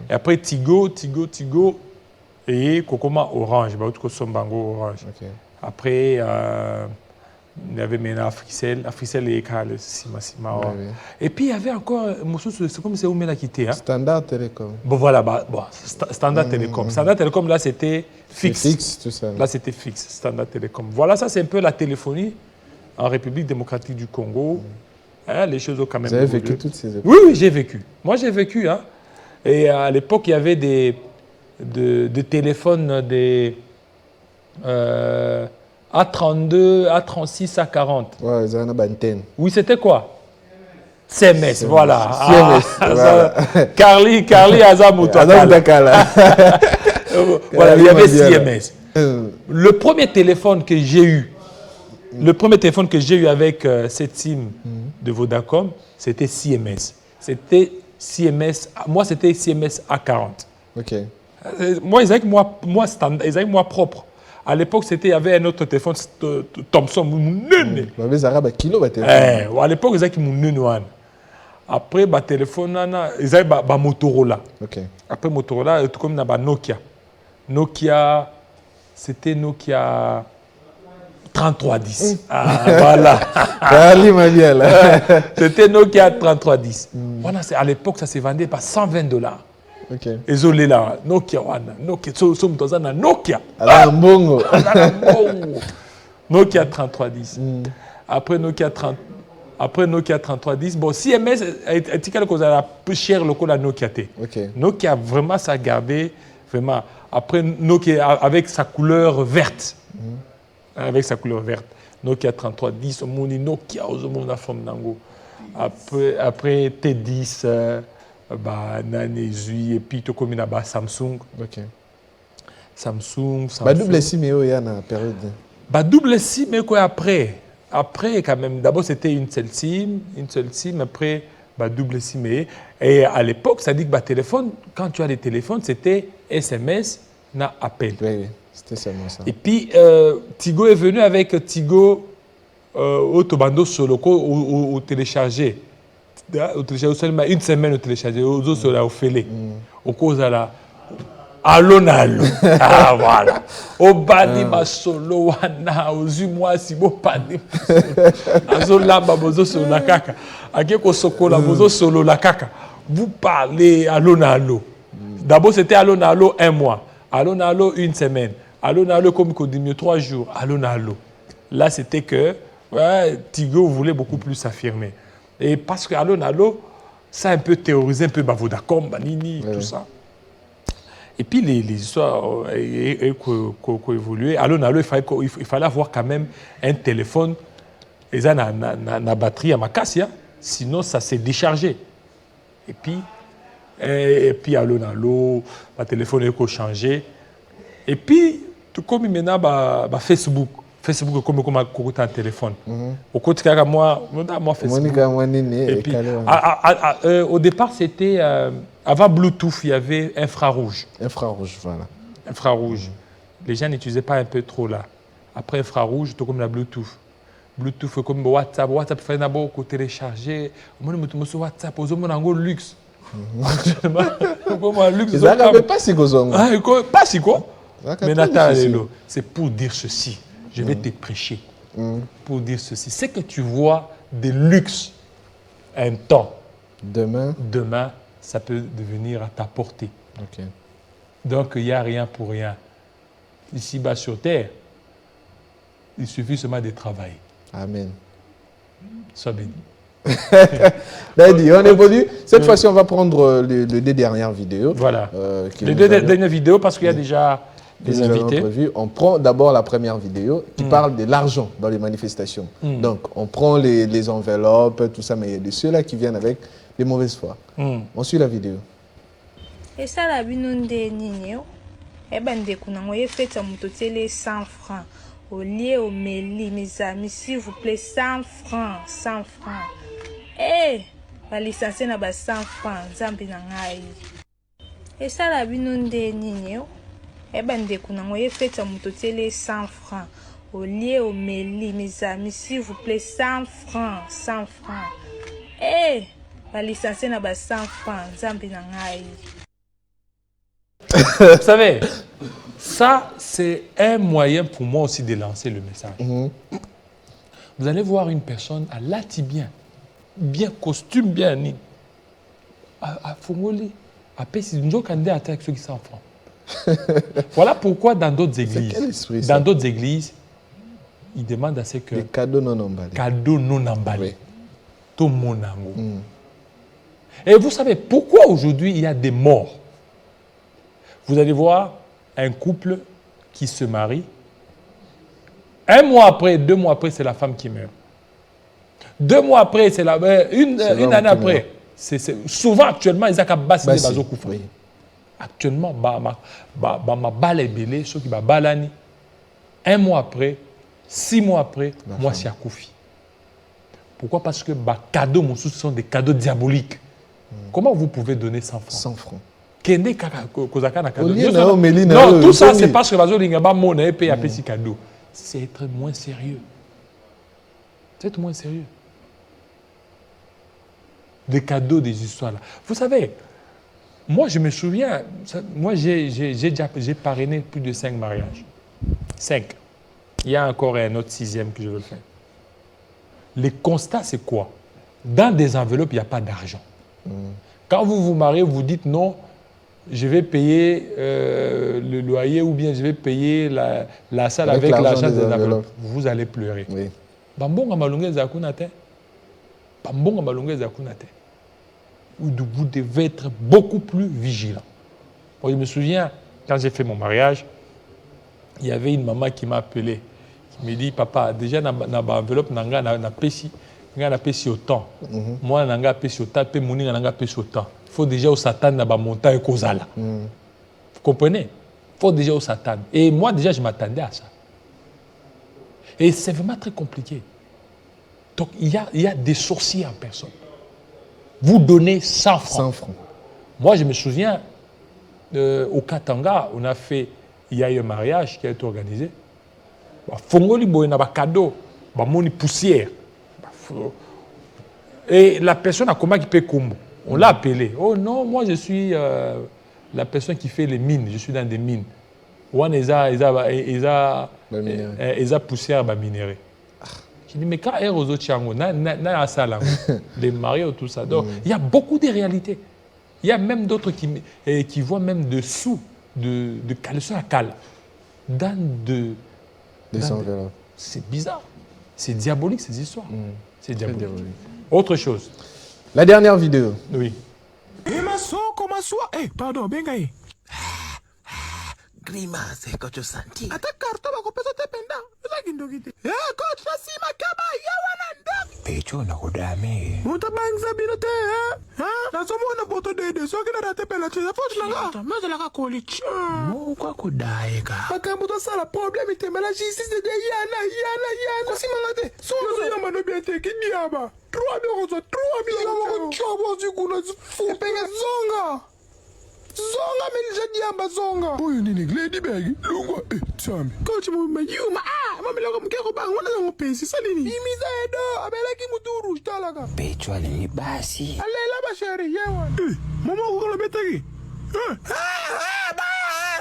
Et après, Tigo, et Kokoma Orange. Bah, Sombango Orange. Ok. Après, il y avait maintenant Africell et Ekal, Sima. Oui. Et puis, il y avait encore, c'est comme c'est où la quitté. Hein? Standard Télécom. Bon, voilà, Standard Télécom. Standard Télécom, là, c'était fixe. Fixe, tout ça. Là, c'était fixe, Standard Télécom. Voilà, ça, c'est un peu la téléphonie en République démocratique du Congo. Hein, les choses ont quand même Vous avez évolué. vécu toutes ces époques? Oui, j'ai vécu. Moi, j'ai vécu. Hein. Et à l'époque, il y avait des téléphones, des A32, A36, A40. Ouais, ils ont une antenne. Oui, c'était quoi? CMS, voilà. CMS, voilà. Carly Azamuto. Voilà, il y avait CMS. Le premier téléphone que j'ai eu, avec cette SIM de Vodacom, c'était CMS. C'était CMS, moi c'était CMS A40. Ok. Moi, ils avaient moi propre. À l'époque, il y avait un autre téléphone, Thomson, à l'époque, ils avaient mon après, le téléphone, ils avaient Motorola. Ok. Après Motorola, tout comme Nokia. Nokia, c'était Nokia 3310. Voilà. C'était Nokia 3310. Voilà, à l'époque, ça se vendait par $120. Ok. Et là, Nokia, Nokia. Nokia 3310. Après Nokia 3310, bon, CMS est quelque chose de plus cher que la Nokia. Okay. Nokia, vraiment, ça a gardé, vraiment. Après, Nokia, avec sa couleur verte. Avec sa couleur verte. Nokia 3310, Nokia, après T10, Nanezui, et puis tout comme Samsung. Ok. Samsung. Double SIM, il y a une période. Double SIM, mais quoi après? Après, quand même, d'abord, c'était une seule SIM, après, double SIM. Et à l'époque, ça dit que téléphone, quand tu as des téléphones, c'était SMS, na appel. Oui, c'était seulement ça. Et puis, Tigo est venu avec Tigo Autobando Soloco au téléchargé. Au téléchargé seulement une semaine au téléchargé, aux autres, au fêlé. Au cause à la. Allô, ah, voilà. Au badi masolo wana ozumwa si bo padi. Azo lamba bozo solo la kaka. Akeko sokola bozo solo la kaka. Vous parlez allô. D'abord c'était allô un mois. Allô une semaine. Allô comme Kodimio 3 jours. Allô. Là c'était que Tigo voulait beaucoup plus s'affirmer. Et parce que allô ça a un peu terrorisé un peu Vodacom, Banini, tout ça. Et puis les histoires ont évolué. Allô, il fallait avoir quand même un téléphone. Et ça, la batterie à ma casse, sinon ça s'est déchargé. Et puis allô, le téléphone a changé. Et puis, tout comme maintenant, Facebook. Facebook comme un téléphone. Au côté de moi Facebook. Et puis, au départ, c'était avant Bluetooth, il y avait infrarouge. Infrarouge, voilà. Infrarouge. Les gens n'utilisaient pas un peu trop là. Après infrarouge, tout comme la Bluetooth. Bluetooth comme WhatsApp. WhatsApp fait d'abord télécharger. Moi, je me suis WhatsApp. Aux hommes, on a un luxe. Ils n'avaient pas si quoi. Pas si quoi. Mais Nathan, c'est pour dire ceci. Je vais te prêcher pour dire ceci. C'est que tu vois des luxes un temps. Demain, ça peut devenir à ta portée. Okay. Donc, il n'y a rien pour rien. Ici-bas sur Terre, il suffit seulement de travailler. Amen. Sois béni. On évolue. Cette fois-ci, on va prendre les deux dernières vidéos. Voilà. Les deux dernières vidéos, parce qu'il y a déjà des invités. On prend d'abord la première vidéo qui parle de l'argent dans les manifestations. Donc, on prend les enveloppes, tout ça, mais il y a de ceux-là qui viennent avec les mauvaises foi. On suit la vidéo. Et ça, la binonde nini, eh ben, dès qu'on a fait ça, on 100 francs. Au lieu au Méli, mes amis, s'il vous plaît, 100 francs, 100 francs. Eh, va licencier na 100 francs, zambi na ngai. Et ça la binonde nini yo? Eh ben de kuna ngoye fait à mototele 100 francs. Au lieu au Méli, mes amis, s'il vous plaît, 100 francs, 100 francs. Eh, va licencier na 100 francs, zambi na ngai. Vous savez, ça, c'est un moyen pour moi aussi de lancer le message. Vous allez voir une personne à l'atibien, bien costume, bien ni, à Fongoli, à Pessi, nous avons candidat avec ceux qui sont en France. Voilà pourquoi dans d'autres églises, ils demandent à ce que... Les cadeaux non emballés. Cadeaux non emballés. Tout mon amour. Et vous savez pourquoi aujourd'hui il y a des morts? Vous allez voir un couple qui se marie. Un mois après, 2 mois après, c'est la femme qui meurt. 2 mois après, c'est une année après. Souvent, actuellement, ils ont qu'à basser des bateaux coups. Actuellement, ma balle est belée, ceux qui va balani. 1 mois après, 6 mois après, moi, c'est à Koufi. Pourquoi? Parce que les cadeaux, mon sous, sont des cadeaux diaboliques. Comment vous pouvez donner 100 francs? 100 francs. Non, non, tout ça, c'est parce que les cadeaux. C'est être moins sérieux. C'est être moins sérieux. Des cadeaux, des histoires là. Vous savez, moi je me souviens, moi j'ai parrainé plus de 5 mariages. 5. Il y a encore un autre 6e que je veux faire. Le constat, c'est quoi? Dans des enveloppes, il n'y a pas d'argent. Quand vous vous mariez, vous dites non, je vais payer le loyer ou bien je vais payer la salle avec l'argent des enveloppes. Vous allez pleurer. Oui. Vous devez être beaucoup plus vigilant. Bon, je me souviens, quand j'ai fait mon mariage, il y avait une maman qui m'a appelé, qui me dit, papa, déjà dans l'enveloppe, na pesi autant. Moi, na pesi autant, pe moni na pesi autant. Il faut déjà au Satan na ba montagne kozala. Vous comprenez? Il faut déjà au Satan. Et moi, déjà, je m'attendais à ça. Et c'est vraiment très compliqué. Donc, il y a des sorciers en personne. Vous donnez 100 francs. 100 francs. Moi, je me souviens, au Katanga, il y a eu un mariage qui a été organisé. Fongoli boy na ba cadeau, ba moni poussière. Et la personne a comment qui peut combo. On l'a appelé. Oh non, moi je suis la personne qui fait les mines. Je suis dans des mines. One eza poussière ba minéré. Je dis mais quand est aux autres chango na sala les mariés tout ça. Donc il y a beaucoup de réalités. Il y a même d'autres qui voient même dessous de caleçon à cale dans des enveloppes. C'est bizarre. C'est diabolique ces histoires. C'est diabolique. Autre chose. La dernière vidéo. Oui. Pardon, Bengaï. Grimace, coach Santi. Atakarto bakopesa tependa. Uzakindogite. Coach nasima kaba yawananda. Pecho na kudame. Mutabangza binote, nasomona boto dede so kina ratepela tshela foti nanga. Mazela ka college. Mo kwa kudaeka. Bakambo to sala problem itemela justice de yana. Kosima ngate. So yo mano biete kidiaba. 3 biko 3 biko chobo zikuna zifupenga zonga. Zonga melija diamba zonga. Boyo nini gledi bag. Lungwa tsambi. Coach mo mayuma mama loko mkeko bang wana ngopesi salini. Imiza edo abelaki muturu talaka. Pecho ali basi. Alela bashari yewa. Mama ko betaki.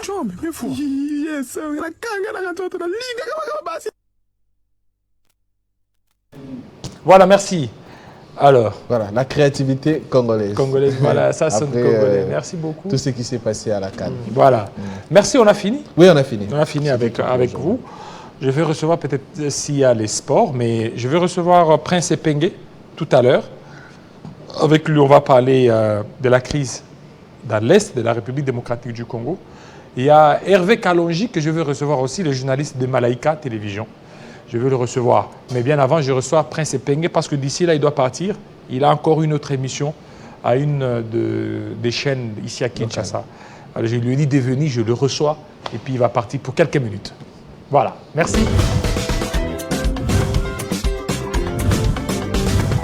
Chombe mefu. Yes, rakanga na ntoto na linga kama basi. Voilà, merci. Alors, voilà, la créativité congolaise. Congolaise, voilà, ça sonne congolais. Merci beaucoup. Tout ce qui s'est passé à la CAN. Voilà. Merci, on a fini. Oui, on a fini. On a fini avec vous. Je vais recevoir peut-être s'il y a les sports, mais je vais recevoir Prince Epenge tout à l'heure. Avec lui, on va parler de la crise dans l'Est de la République démocratique du Congo. Il y a Hervé Kalonji que je vais recevoir aussi, le journaliste de Malaika Télévision. Je veux le recevoir. Mais bien avant, je reçois Prince Epenge parce que d'ici là, il doit partir. Il a encore une autre émission à une des chaînes ici à Kinshasa. Alors, je lui ai dit de venir, je le reçois et puis il va partir pour quelques minutes. Voilà. Merci.